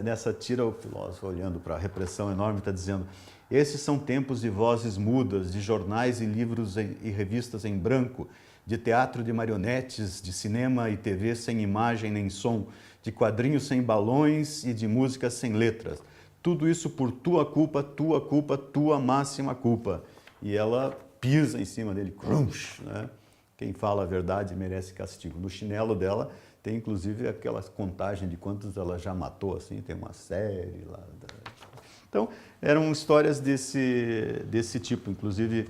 Nessa tira, o filósofo, olhando para a repressão enorme, está dizendo, esses são tempos de vozes mudas, de jornais e livros e revistas em branco, de teatro de marionetes, de cinema e TV sem imagem nem som, de quadrinhos sem balões e de música sem letras. Tudo isso por tua culpa, tua máxima culpa. E ela pisa em cima dele, crunch, né? Quem fala a verdade merece castigo. No chinelo dela tem inclusive aquela contagem de quantos ela já matou, assim, tem uma série lá. Então, eram histórias desse tipo. Inclusive,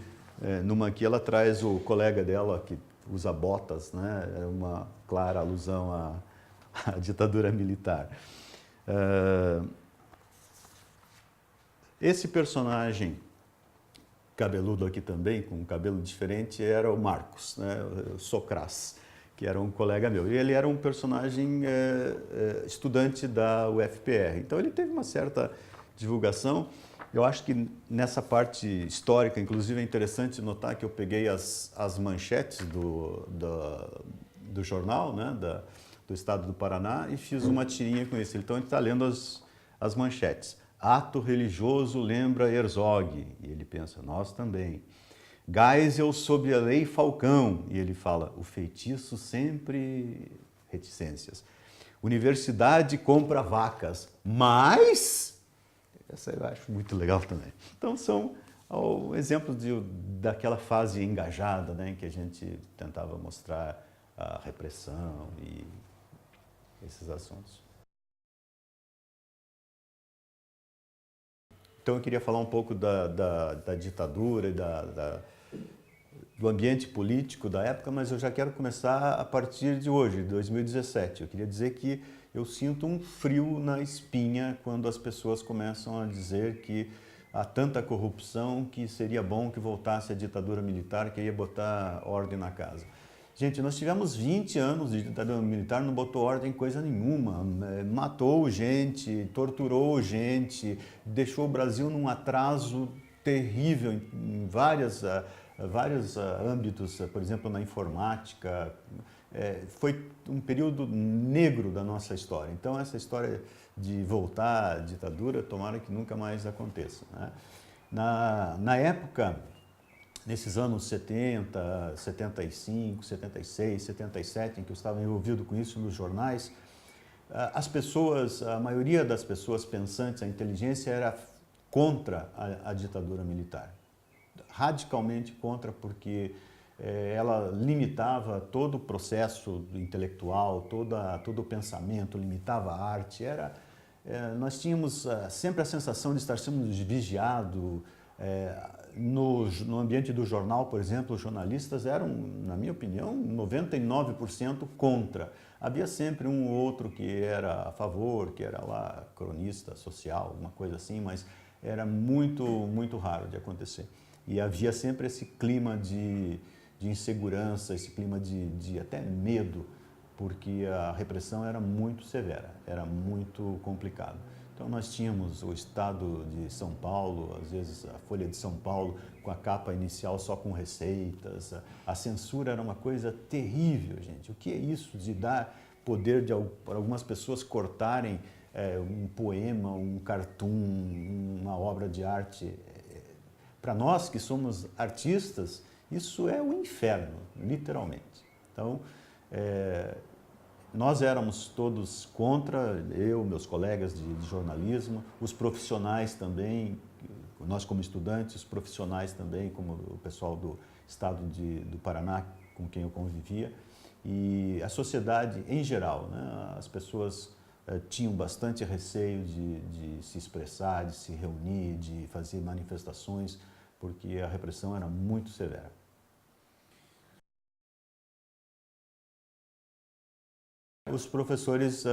numa aqui ela traz o colega dela que usa botas, né? É uma clara alusão à ditadura militar. Esse personagem cabeludo aqui também, com um cabelo diferente, era o Marcos, né? O Socrates, que era um colega meu. E ele era um personagem estudante da UFPR. Então ele teve uma certa divulgação. Eu acho que nessa parte histórica, inclusive, é interessante notar que eu peguei as manchetes do jornal, né? Do estado do Paraná, e fiz uma tirinha com isso. Então ele está lendo as manchetes. Ato religioso lembra Herzog, e ele pensa, nós também. Geisel sob a lei Falcão, e ele fala, o feitiço sempre reticências. Universidade compra vacas, mas... Essa eu acho muito legal também. Então são exemplos daquela fase engajada, né, em que a gente tentava mostrar a repressão e esses assuntos. Então eu queria falar um pouco da ditadura e do ambiente político da época, mas eu já quero começar a partir de hoje, de 2017. Eu queria dizer que eu sinto um frio na espinha quando as pessoas começam a dizer que há tanta corrupção que seria bom que voltasse a ditadura militar, que ia botar ordem na casa. Gente, nós tivemos 20 anos de ditadura militar, não botou ordem em coisa nenhuma, matou gente, torturou gente, deixou o Brasil num atraso terrível em vários âmbitos, por exemplo, na informática. Foi um período negro da nossa história. Então, essa história de voltar à ditadura, tomara que nunca mais aconteça, né? Na época, nesses anos 70, 75, 76, 77, em que eu estava envolvido com isso nos jornais, a maioria das pessoas pensantes, a inteligência era contra a ditadura militar. Radicalmente contra, porque ela limitava todo o processo intelectual, todo o pensamento, limitava a arte. Nós tínhamos sempre a sensação de estar sendo vigiados. No ambiente do jornal, por exemplo, os jornalistas eram, na minha opinião, 99% contra. Havia sempre um ou outro que era a favor, que era lá cronista social, uma coisa assim, mas era muito, muito raro de acontecer. E havia sempre esse clima de insegurança, esse clima de até medo, porque a repressão era muito severa, era muito complicado. Então nós tínhamos o Estado de São Paulo, às vezes a Folha de São Paulo, com a capa inicial só com receitas. A censura era uma coisa terrível, gente. O que é isso de dar poder para algumas pessoas cortarem um poema, um cartoon, uma obra de arte? Para nós que somos artistas, isso é o inferno, literalmente. Então, nós éramos todos contra, eu, meus colegas de jornalismo, os profissionais também, nós como estudantes, os profissionais também, como o pessoal do estado do Paraná, com quem eu convivia, e a sociedade em geral, né? As pessoas tinham bastante receio de se expressar, de se reunir, de fazer manifestações, porque a repressão era muito severa. Os professores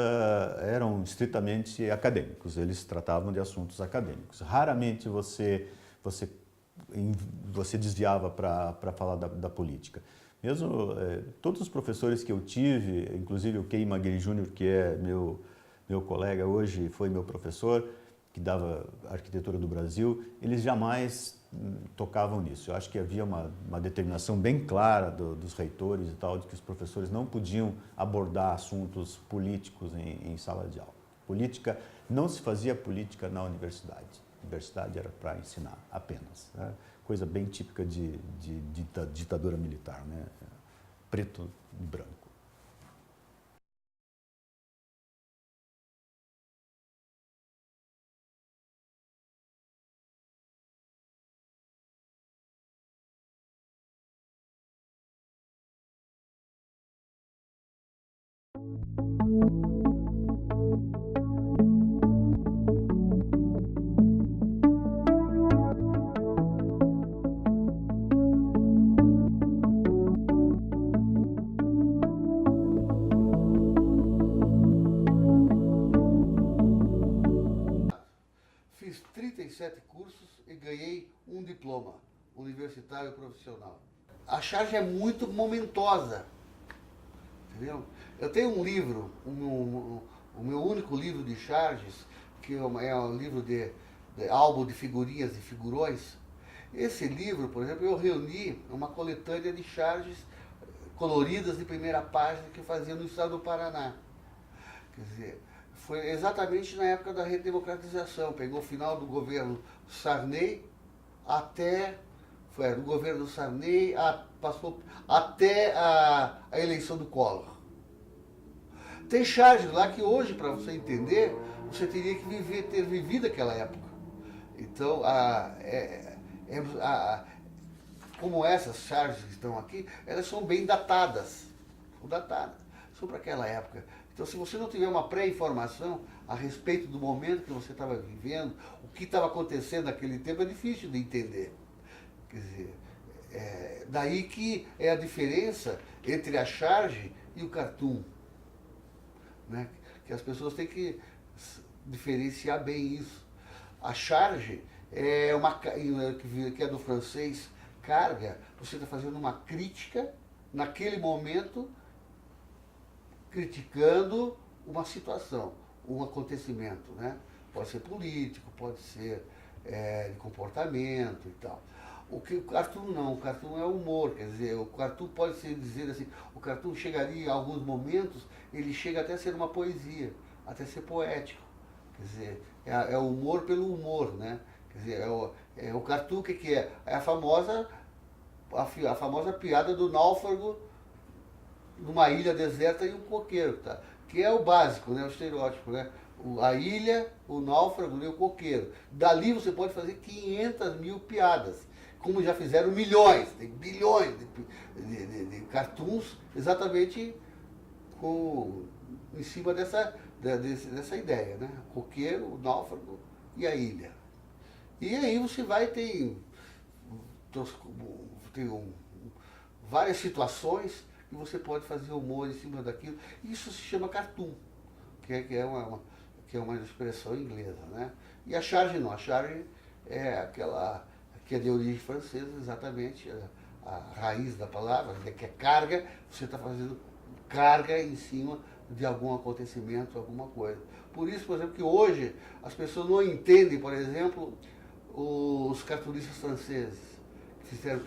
eram estritamente acadêmicos, eles tratavam de assuntos acadêmicos. Raramente você desviava para falar da política. Mesmo todos os professores que eu tive, inclusive o Kei Maguire Jr., que é meu colega hoje, foi meu professor, que dava arquitetura do Brasil, eles jamais tocavam nisso. Eu acho que havia uma determinação bem clara dos reitores e tal, de que os professores não podiam abordar assuntos políticos em sala de aula. Política, não se fazia política na universidade. A universidade era para ensinar apenas, né? Coisa bem típica de ditadura militar, né? Preto e branco. Fiz 37 cursos e ganhei um diploma universitário profissional. A charge é muito momentosa, entendeu? Eu tenho um livro, o meu único livro de charges, que é um livro de álbum de figurinhas e figurões. Esse livro, por exemplo, eu reuni uma coletânea de charges coloridas de primeira página que eu fazia no estado do Paraná. Quer dizer, foi exatamente na época da redemocratização, pegou o final do governo Sarney até, do governo Sarney, passou até a eleição do Collor. Tem charges lá que hoje, para você entender, você teria que ter vivido aquela época. Então, como essas charges que estão aqui, elas são bem datadas. São para aquela época. Então, se você não tiver uma pré-informação a respeito do momento que você estava vivendo, o que estava acontecendo naquele tempo, é difícil de entender. Quer dizer, daí que é a diferença entre a charge e o cartoon, né? Que as pessoas têm que diferenciar bem isso. A charge que é do francês, carga, você está fazendo uma crítica naquele momento, criticando uma situação, um acontecimento, né? Pode ser político, pode ser de comportamento e tal. O cartoon não, o cartoon é humor, quer dizer, o cartoon pode ser dizer assim, o cartoon chegaria em alguns momentos, ele chega até a ser uma poesia, até a ser poético. Quer dizer, é o humor pelo humor, né? Quer dizer, o cartoon, o que é? É a famosa piada do náufrago numa ilha deserta e um coqueiro, tá? Que é o básico, né? O estereótipo, né? A ilha, o náufrago e o coqueiro. Dali você pode fazer 500 mil piadas, como já fizeram milhões, tem bilhões de cartoons exatamente em cima dessa ideia, né? O coqueiro, o náufrago e a ilha. E aí você vai ter várias situações que você pode fazer humor em cima daquilo. Isso se chama cartoon, que é uma expressão inglesa, né? E a charge não, a charge é aquela que é de origem francesa, exatamente, a raiz da palavra, que é carga, você está fazendo carga em cima de algum acontecimento, alguma coisa. Por isso, por exemplo, que hoje as pessoas não entendem, por exemplo, os cartunistas franceses, que fizeram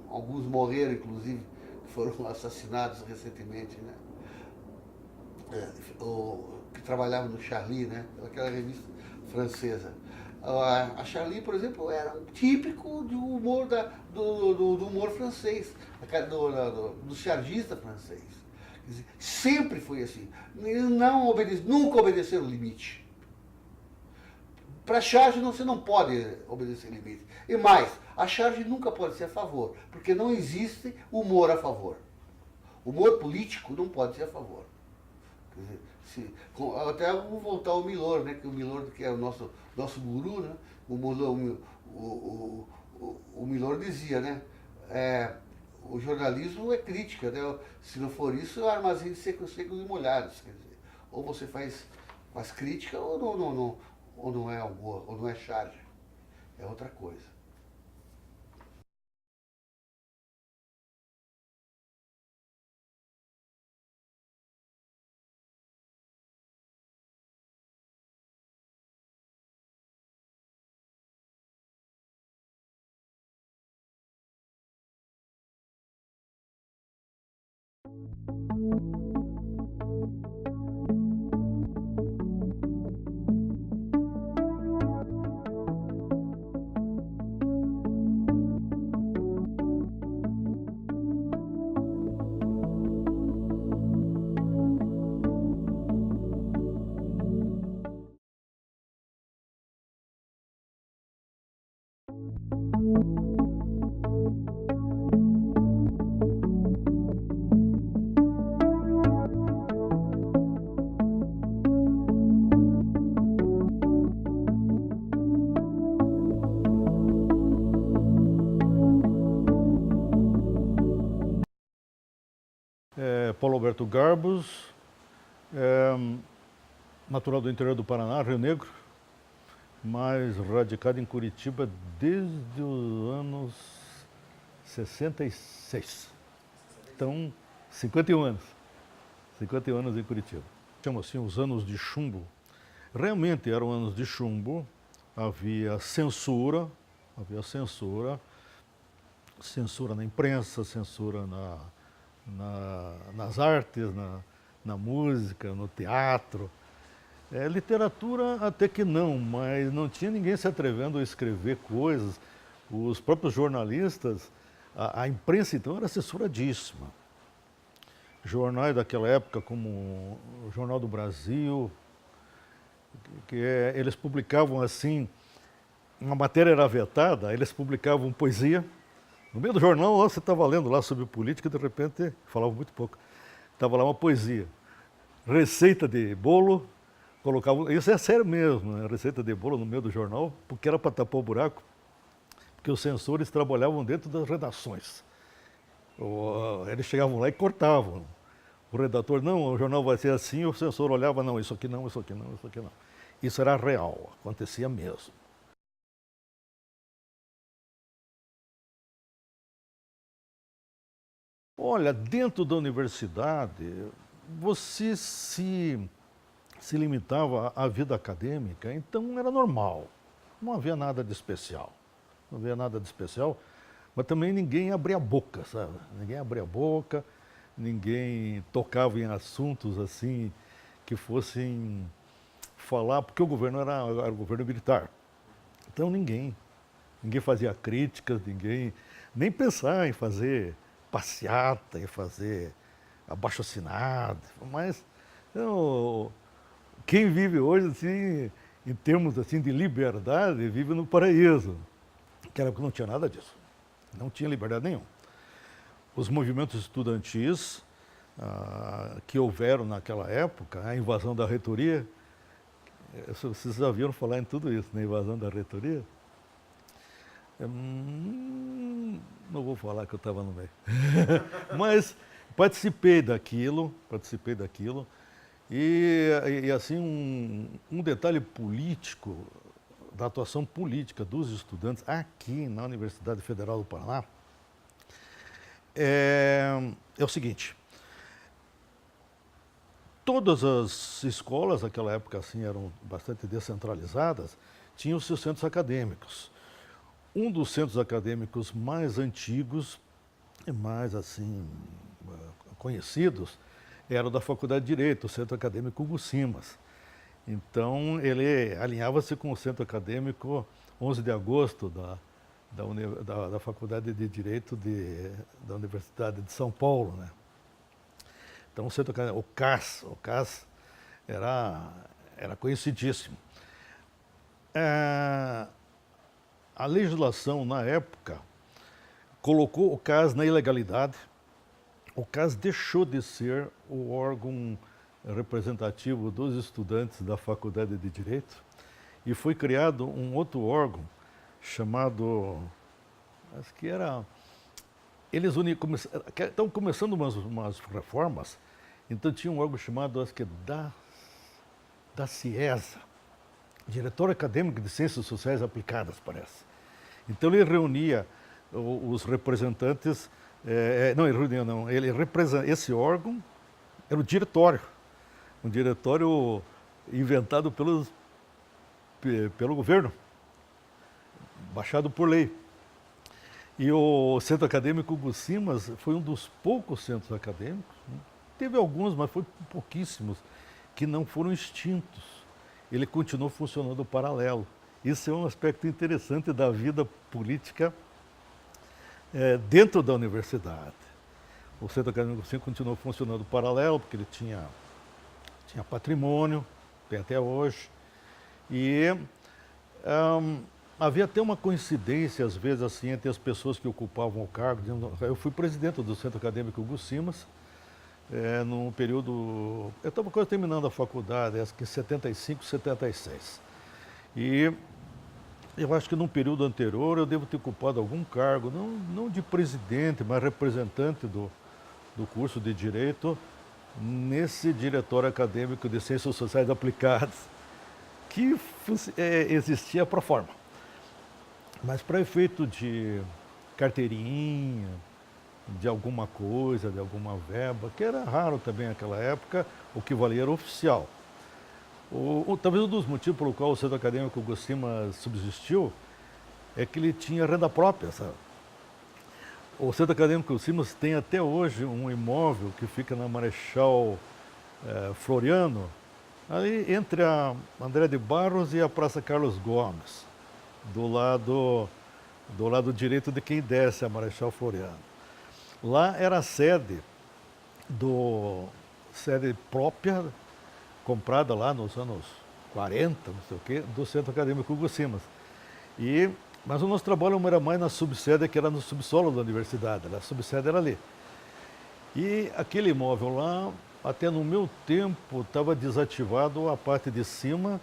alguns morreram, inclusive, foram assassinados recentemente, né? Que trabalhavam no Charlie, né? Aquela revista francesa. A Charlie, por exemplo, era um típico do humor, do humor francês, do chargista francês. Quer dizer, sempre foi assim. Eles nunca obedeceram o limite. Para a charge você não pode obedecer limite. E mais, a charge nunca pode ser a favor, porque não existe humor a favor. Humor político não pode ser a favor. Quer dizer, Até vou voltar ao Milor, né? Que o Milor, que é o nosso guru, né? O Milor dizia, né? O jornalismo é crítica, né? Se não for isso, é um armazém de secos e molhados. Quer dizer, ou você faz crítica ou não é boa, ou não é charge. É outra coisa. Paulo Alberto Garbus, natural do interior do Paraná, Rio Negro, mas radicado em Curitiba desde os anos 66. Então, 51 anos. 51 anos em Curitiba. Chama assim os anos de chumbo. Realmente eram anos de chumbo, havia censura na imprensa, censura nas artes, na música, no teatro. Literatura até que não, mas não tinha ninguém se atrevendo a escrever coisas. Os próprios jornalistas, a imprensa então era censuradíssima. Jornais daquela época, como o Jornal do Brasil, eles publicavam assim, uma matéria era vetada, eles publicavam poesia. No meio do jornal, você estava lendo lá sobre política, de repente, falava muito pouco, estava lá uma poesia. Receita de bolo, colocavam, isso é sério mesmo, né? Receita de bolo no meio do jornal, porque era para tapar o buraco, porque os censores trabalhavam dentro das redações. Eles chegavam lá e cortavam. O redator, não, o jornal vai ser assim, o censor olhava, não, isso aqui não, isso aqui não, isso aqui não. Isso era real, acontecia mesmo. Olha, dentro da universidade, você se limitava à vida acadêmica, então era normal. Não havia nada de especial. Não havia nada de especial, mas também ninguém abria a boca, sabe? Ninguém abria a boca, ninguém tocava em assuntos assim que fossem falar, porque o governo era o governo militar. Então ninguém fazia críticas, ninguém nem pensar em fazer passeata, em fazer abaixo-assinado, mas quem vive hoje assim, em termos assim de liberdade, vive no paraíso. Naquela época não tinha nada disso, não tinha liberdade nenhuma. Os movimentos estudantis que houveram naquela época, a invasão da reitoria, vocês já viram falar em tudo isso, na invasão da reitoria? Não vou falar que eu estava no meio. Mas participei daquilo. E assim, um detalhe político, da atuação política dos estudantes aqui na Universidade Federal do Paraná, é o seguinte: todas as escolas naquela época assim eram bastante descentralizadas, tinham seus centros acadêmicos. Um dos centros acadêmicos mais antigos e mais assim conhecidos era o da Faculdade de Direito, o Centro Acadêmico Hugo Simas. Então ele alinhava-se com o Centro Acadêmico 11 de Agosto da Faculdade de Direito da Universidade de São Paulo, né? Então o CAS era conhecidíssimo. A legislação, na época, colocou o CAS na ilegalidade. O CAS deixou de ser o órgão representativo dos estudantes da Faculdade de Direito e foi criado um outro órgão chamado, acho que era, estão começando umas reformas, então tinha um órgão chamado, acho que da CIESA, Diretor Acadêmico de Ciências Sociais Aplicadas, parece. Então ele reunia os representantes, não, ele reunia não, esse órgão era o diretório, um diretório inventado pelo governo, baixado por lei. E o Centro Acadêmico Gusimas foi um dos poucos centros acadêmicos, né? Teve alguns, mas foi pouquíssimos, que não foram extintos. Ele continuou funcionando paralelo. Isso é um aspecto interessante da vida política dentro da universidade. O Centro Acadêmico Gusimas continuou funcionando paralelo, porque ele tinha patrimônio, tem até hoje. E havia até uma coincidência, às vezes, assim, entre as pessoas que ocupavam o cargo. Eu fui presidente do Centro Acadêmico Gusimas, num período... Eu estava quase terminando a faculdade, acho que em 75, 76. E eu acho que num período anterior eu devo ter ocupado algum cargo, não de presidente, mas representante do curso de Direito, nesse Diretório Acadêmico de Ciências Sociais Aplicadas, que existia pro forma. Mas para efeito de carteirinha, de alguma coisa, de alguma verba, que era raro também naquela época, o que valia era oficial. Talvez um dos motivos pelo qual o Centro Acadêmico Gusimas subsistiu é que ele tinha renda própria, sabe? O Centro Acadêmico Gusimas tem até hoje um imóvel que fica na Marechal Floriano, ali entre a André de Barros e a Praça Carlos Gomes, do lado direito de quem desce a Marechal Floriano. Lá era a sede própria, comprada lá nos anos 40, não sei o quê, do Centro Acadêmico Gusimas. Mas o nosso trabalho não era mais na subsede, que era no subsolo da universidade, a subsede era ali. E aquele imóvel lá, até no meu tempo, estava desativado a parte de cima,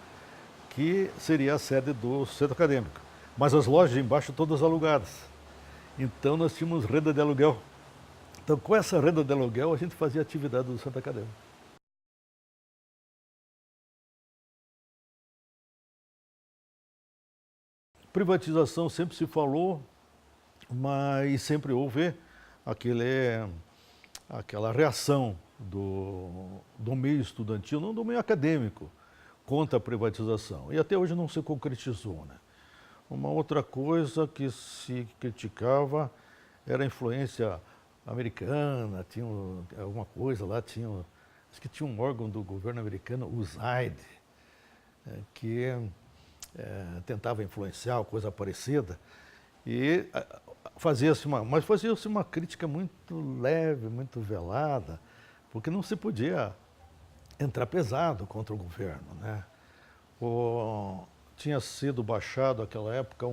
que seria a sede do Centro Acadêmico. Mas as lojas de embaixo todas alugadas. Então nós tínhamos renda de aluguel. Então com essa renda de aluguel a gente fazia atividade do Centro Acadêmico. Privatização sempre se falou, mas sempre houve aquela reação do meio estudantil, não do meio acadêmico, contra a privatização. E até hoje não se concretizou, né? Uma outra coisa que se criticava era a influência americana, tinha alguma coisa lá, acho que tinha um órgão do governo americano, o USAID, que tentava influenciar, coisa parecida, e fazia-se uma crítica muito leve, muito velada, porque não se podia entrar pesado contra o governo, né? Tinha sido baixado naquela época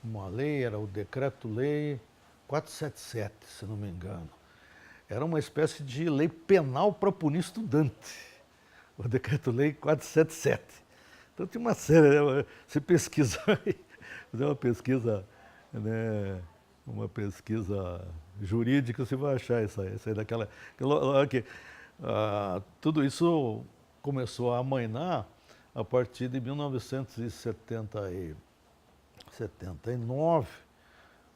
uma lei, era o Decreto-Lei 477, se não me engano. Era uma espécie de lei penal para punir estudante, o Decreto-Lei 477. Então tinha uma série, né? Você pesquisa, fazer uma pesquisa jurídica, você vai achar isso aí daquela... tudo isso começou a amainar a partir de 1979,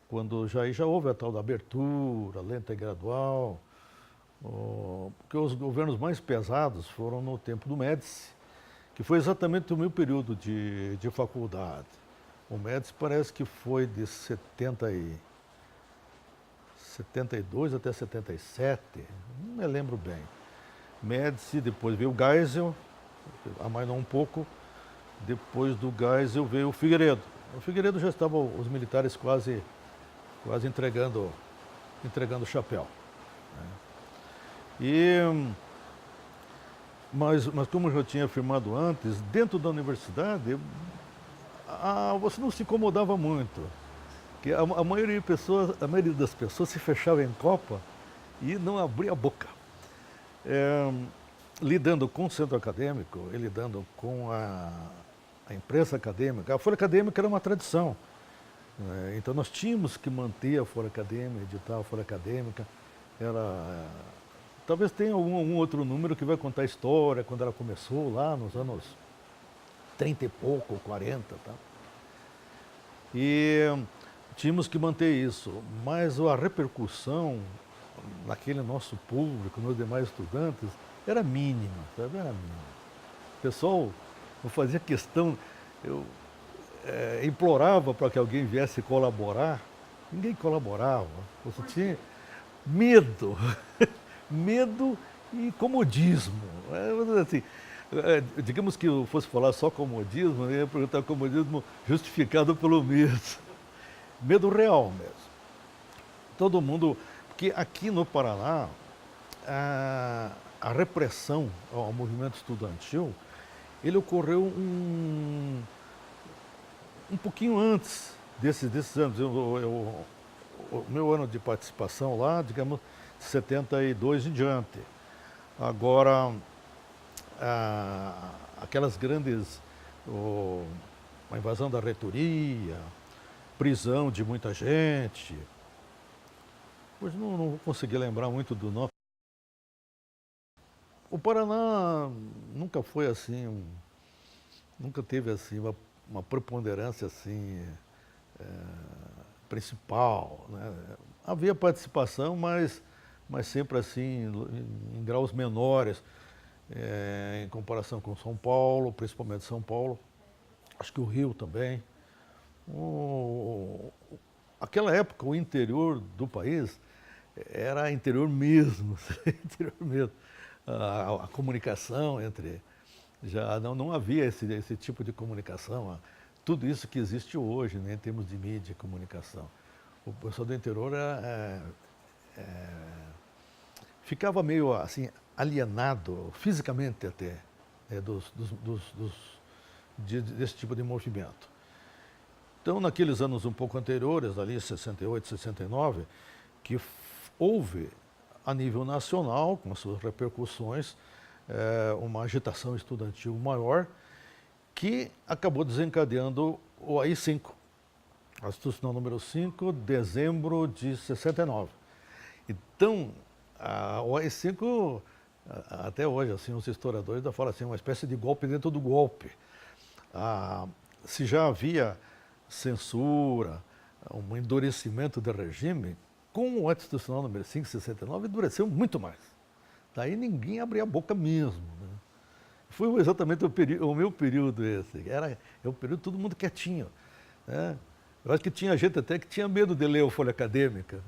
quando já houve a tal da abertura, lenta e gradual, porque os governos mais pesados foram no tempo do Médici, que foi exatamente o meu período de faculdade. O Médici parece que foi de 72 até 77, não me lembro bem. Médici, depois veio o Geisel, amainou um pouco, depois do Geisel veio o Figueiredo. O Figueiredo já estavam os militares quase entregando o chapéu, né? Mas como eu já tinha afirmado antes, dentro da universidade, você não se incomodava muito. Porque a maioria das pessoas se fechava em copa e não abria a boca. lidando com o centro acadêmico e lidando com a imprensa acadêmica, a Folha Acadêmica era uma tradição. Né? Então nós tínhamos que manter a Folha Acadêmica, editar a Folha Acadêmica. Talvez tenha algum outro número que vai contar a história, quando ela começou lá nos anos 30 e pouco, 40. Tá? E tínhamos que manter isso, mas a repercussão naquele nosso público, nos demais estudantes, era mínima, sabe? Era mínima. O pessoal não fazia questão, eu implorava para que alguém viesse colaborar, ninguém colaborava, você tinha medo, medo e comodismo. Assim, digamos que eu fosse falar só comodismo, eu ia perguntar comodismo justificado pelo medo. Medo real mesmo. Todo mundo... Porque aqui no Paraná, a repressão ao movimento estudantil, ele ocorreu um pouquinho antes desses anos. O meu ano de participação lá, digamos, 72 em diante. Agora, aquelas grandes... a invasão da reitoria, prisão de muita gente. Hoje não vou conseguir lembrar muito do nome. O Paraná nunca foi assim, nunca teve assim uma preponderância assim principal, né? Havia participação, mas sempre assim em graus menores, em comparação com São Paulo, principalmente São Paulo. Acho que o Rio também. Aquela época, o interior do país era interior mesmo, interior mesmo. A comunicação entre... Já não havia esse tipo de comunicação, tudo isso que existe hoje, né, em termos de mídia e comunicação. O pessoal do interior ficava meio assim, alienado, fisicamente até, né, desse tipo de movimento. Então, naqueles anos um pouco anteriores, ali 68, 69, que houve, a nível nacional, com as suas repercussões, uma agitação estudantil maior, que acabou desencadeando o AI-5, a Institucional número 5, dezembro de 69. Então, o AI-5, até hoje, assim, os historiadores ainda falam assim, uma espécie de golpe dentro do golpe. Se já havia censura, um endurecimento do regime, com o Institucional número 5, 69, endureceu muito mais. Daí ninguém abria a boca mesmo. Né? Foi exatamente o meu período esse. Era o período todo mundo quietinho. Né? Eu acho que tinha gente até que tinha medo de ler a Folha Acadêmica,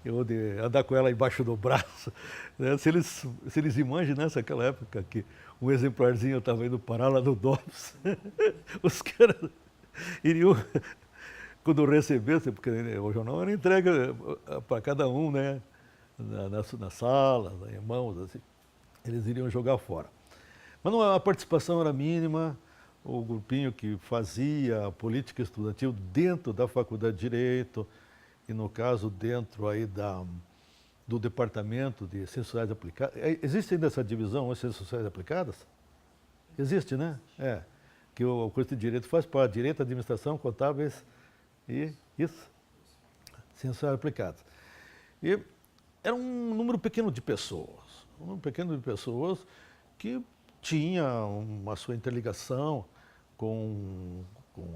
ou de andar com ela embaixo do braço. Né? Se eles imaginassem naquela época que um exemplarzinho estava indo parar lá no DOPS, os caras iriam, quando recebessem, porque o jornal era entregue para cada um, né? Na sala, em mãos, assim, eles iriam jogar fora. Mas não, a participação era mínima, o grupinho que fazia a política estudantil dentro da Faculdade de Direito, e no caso dentro aí do Departamento de Ciências Sociais Aplicadas. Existe ainda essa divisão, Ciências Sociais Aplicadas? Existe, né? Que o curso de Direito faz parte, Direito, Administração, Contábeis e isso, Ciências Sociais Aplicadas. E era um número pequeno de pessoas, que tinha uma sua interligação com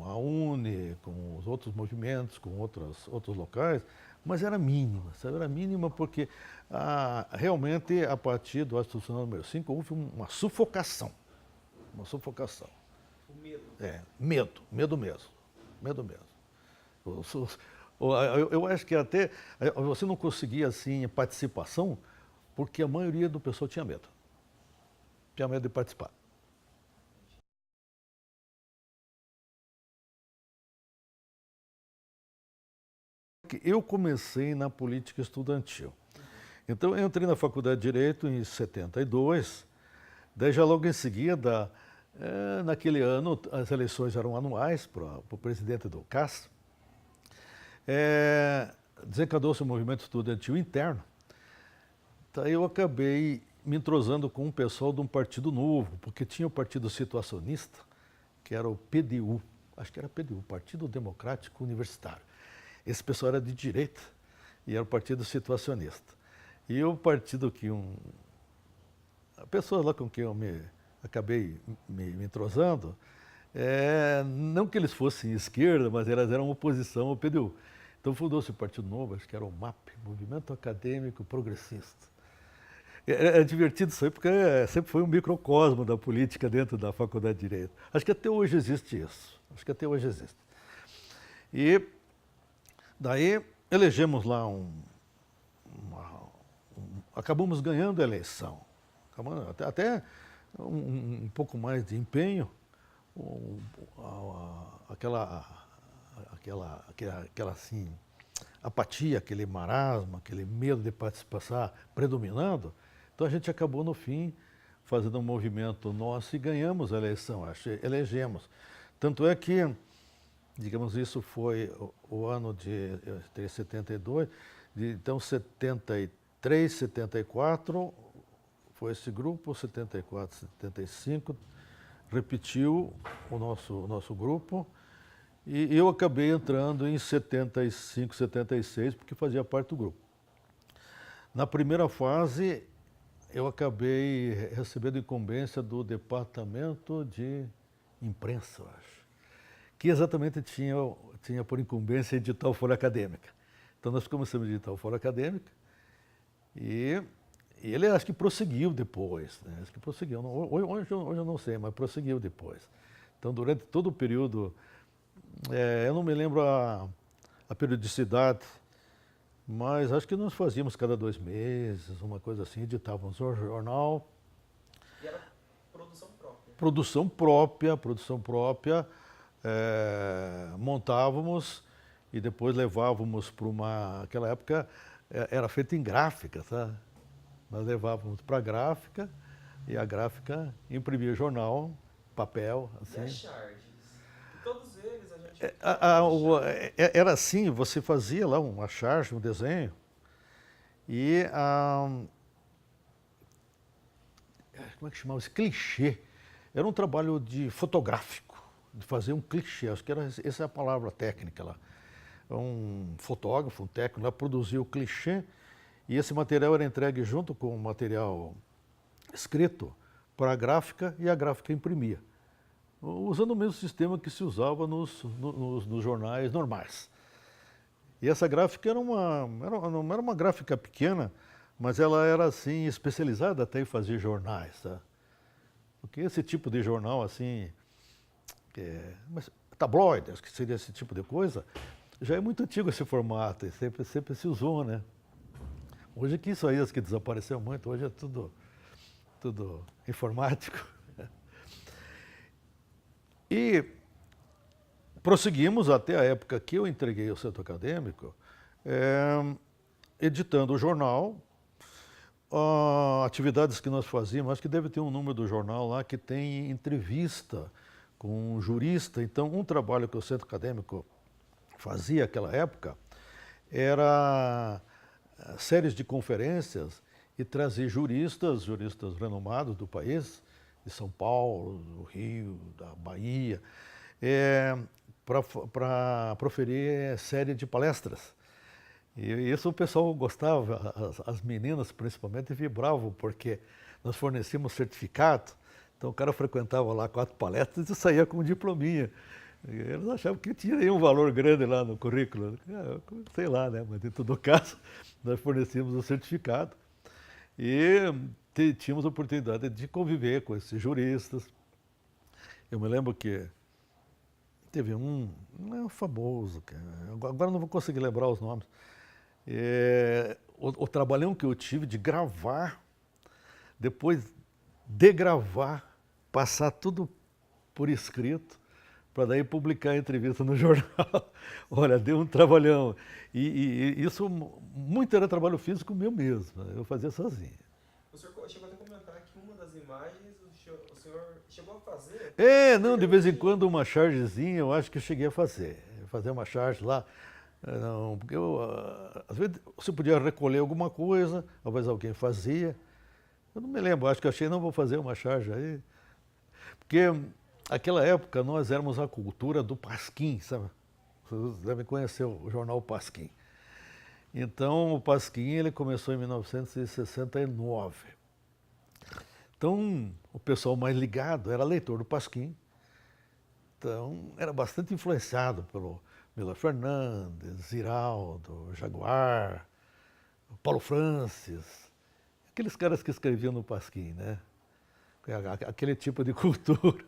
a UNE, com os outros movimentos, com outros locais, mas era mínima, sabe? Era mínima porque realmente a partir do Institucional número 5 houve uma sufocação. Uma sufocação. O medo. Medo mesmo. Eu acho que até você não conseguia assim participação porque a maioria do pessoal tinha medo. Tinha medo de participar. Eu comecei na política estudantil. Então, eu entrei na Faculdade de Direito em 72, daí já logo em seguida, naquele ano, as eleições eram anuais para o presidente do CAS, desencadeou-se um movimento estudantil interno. Daí eu acabei me entrosando com um pessoal de um partido novo, porque tinha o partido situacionista, que era o PDU, acho que era PDU, Partido Democrático Universitário. Esse pessoal era de direita e era o partido situacionista. E o partido que a pessoa lá com quem eu acabei me entrosando, não que eles fossem esquerda, mas elas eram oposição ao PDU. Então fundou-se o Partido Novo, acho que era o MAP, Movimento Acadêmico Progressista. É divertido isso aí, porque sempre foi um microcosmo da política dentro da Faculdade de Direito. Acho que até hoje existe isso. Acho que até hoje existe. E daí elegemos lá acabamos ganhando a eleição. Até um pouco mais de empenho, aquela assim, apatia, aquele marasmo, aquele medo de participar predominando. Então a gente acabou no fim fazendo um movimento nosso e ganhamos a eleição, elegemos. Tanto é que, digamos, isso foi o ano de 72, então 73, 74 foi esse grupo, 74, 75, repetiu o nosso grupo. E eu acabei entrando em 75, 76, porque fazia parte do grupo. Na primeira fase, eu acabei recebendo incumbência do Departamento de Imprensa, eu acho, que exatamente tinha por incumbência editar o Folha Acadêmica. Então nós começamos a editar o Folha Acadêmica e ele acho que prosseguiu depois, né? Acho que prosseguiu. Hoje eu não sei, mas prosseguiu depois. Então durante todo o período, eu não me lembro a periodicidade, mas acho que nós fazíamos cada 2 meses, uma coisa assim, editávamos o jornal. E era produção própria? Produção própria, montávamos e depois levávamos para aquela época era feito em gráfica, tá? Nós levávamos para a gráfica e a gráfica imprimia jornal, papel, assim. E as charges? Todos eles a gente... Era assim, você fazia lá uma charge, um desenho, e como é que chamava? Esse clichê. Era um trabalho fotográfico, de fazer um clichê, acho que essa é a palavra técnica lá. Um fotógrafo, um técnico lá produzia o clichê e esse material era entregue junto com o material escrito para a gráfica e a gráfica imprimia, usando o mesmo sistema que se usava nos jornais normais. E essa gráfica não era uma gráfica pequena, mas ela era assim especializada até em fazer jornais, tá? Porque esse tipo de jornal assim, tabloide, acho que seria esse tipo de coisa, já é muito antigo esse formato, e sempre se usou, né? Hoje que isso aí, acho que desapareceu muito, hoje é tudo informático. E prosseguimos até a época que eu entreguei o centro acadêmico, editando o jornal, atividades que nós fazíamos, acho que deve ter um número do jornal lá que tem entrevista com um jurista. Então, um trabalho que o centro acadêmico fazia naquela época era séries de conferências e trazer juristas renomados do país, de São Paulo, do Rio, da Bahia, para proferir série de palestras. E isso o pessoal gostava, as meninas principalmente vibravam, porque nós fornecíamos certificado, então o cara frequentava lá 4 palestras e saía com um diplominha. E eles achavam que tinha aí um valor grande lá no currículo. Sei lá, né? Mas em todo caso, nós fornecíamos o certificado e tínhamos a oportunidade de conviver com esses juristas. Eu me lembro que teve um famoso, agora não vou conseguir lembrar os nomes, o trabalhão que eu tive de gravar, depois degravar, passar tudo por escrito, para daí publicar a entrevista no jornal. Olha, deu um trabalhão. E isso muito era trabalho físico meu mesmo, eu fazia sozinho. O senhor chegou até a comentar que uma das imagens o senhor chegou a fazer? Não, de vez em quando uma chargezinha eu acho que eu cheguei a fazer uma charge lá. Não, porque às vezes você podia recolher alguma coisa, talvez alguém fazia, Eu não me lembro, acho que eu achei, não vou fazer uma charge aí. Porque naquela época nós éramos a cultura do Pasquim, sabe? Vocês devem conhecer o jornal Pasquim. Então o Pasquim ele começou em 1969. Então o pessoal mais ligado era leitor do Pasquim. Então era bastante influenciado pelo Mila Fernandes, Ziraldo, Jaguar, Paulo Francis, aqueles caras que escreviam no Pasquim, né? Aquele tipo de cultura.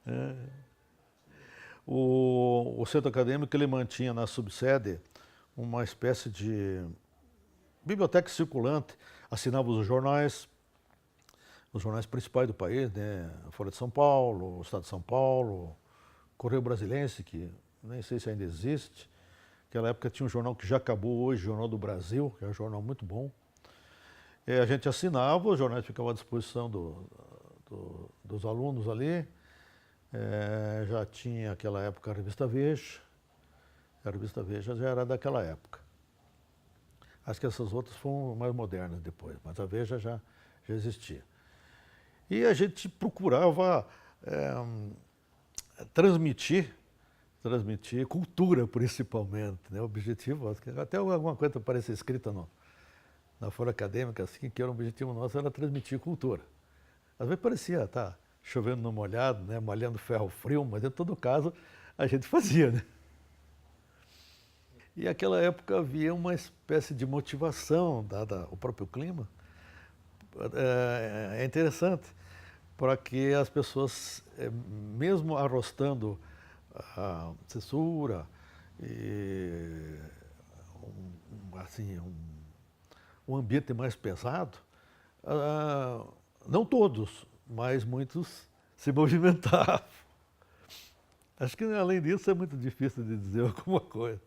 Né? O centro acadêmico ele mantinha na subsede uma espécie de biblioteca circulante, assinava os jornais principais do país, né? A Folha de São Paulo, o Estado de São Paulo, Correio Brasilense, que nem sei se ainda existe. Naquela época tinha um jornal que já acabou hoje, Jornal do Brasil, que é um jornal muito bom. A gente assinava, os jornais ficavam à disposição dos alunos ali. Já tinha naquela época a revista Veja. A revista Veja já era daquela época. Acho que essas outras foram mais modernas depois, mas a Veja já existia. E a gente procurava transmitir cultura principalmente, né? O objetivo, até alguma coisa parecia escrita na Folha Acadêmica, assim, que era um objetivo nosso, era transmitir cultura. Às vezes parecia estar chovendo no molhado, né? Malhando ferro frio, mas em todo caso a gente fazia, né? E naquela época havia uma espécie de motivação, dada o próprio clima. É interessante, para que as pessoas, mesmo arrostando a censura e um ambiente mais pesado, não todos, mas muitos se movimentavam. Acho que além disso é muito difícil de dizer alguma coisa.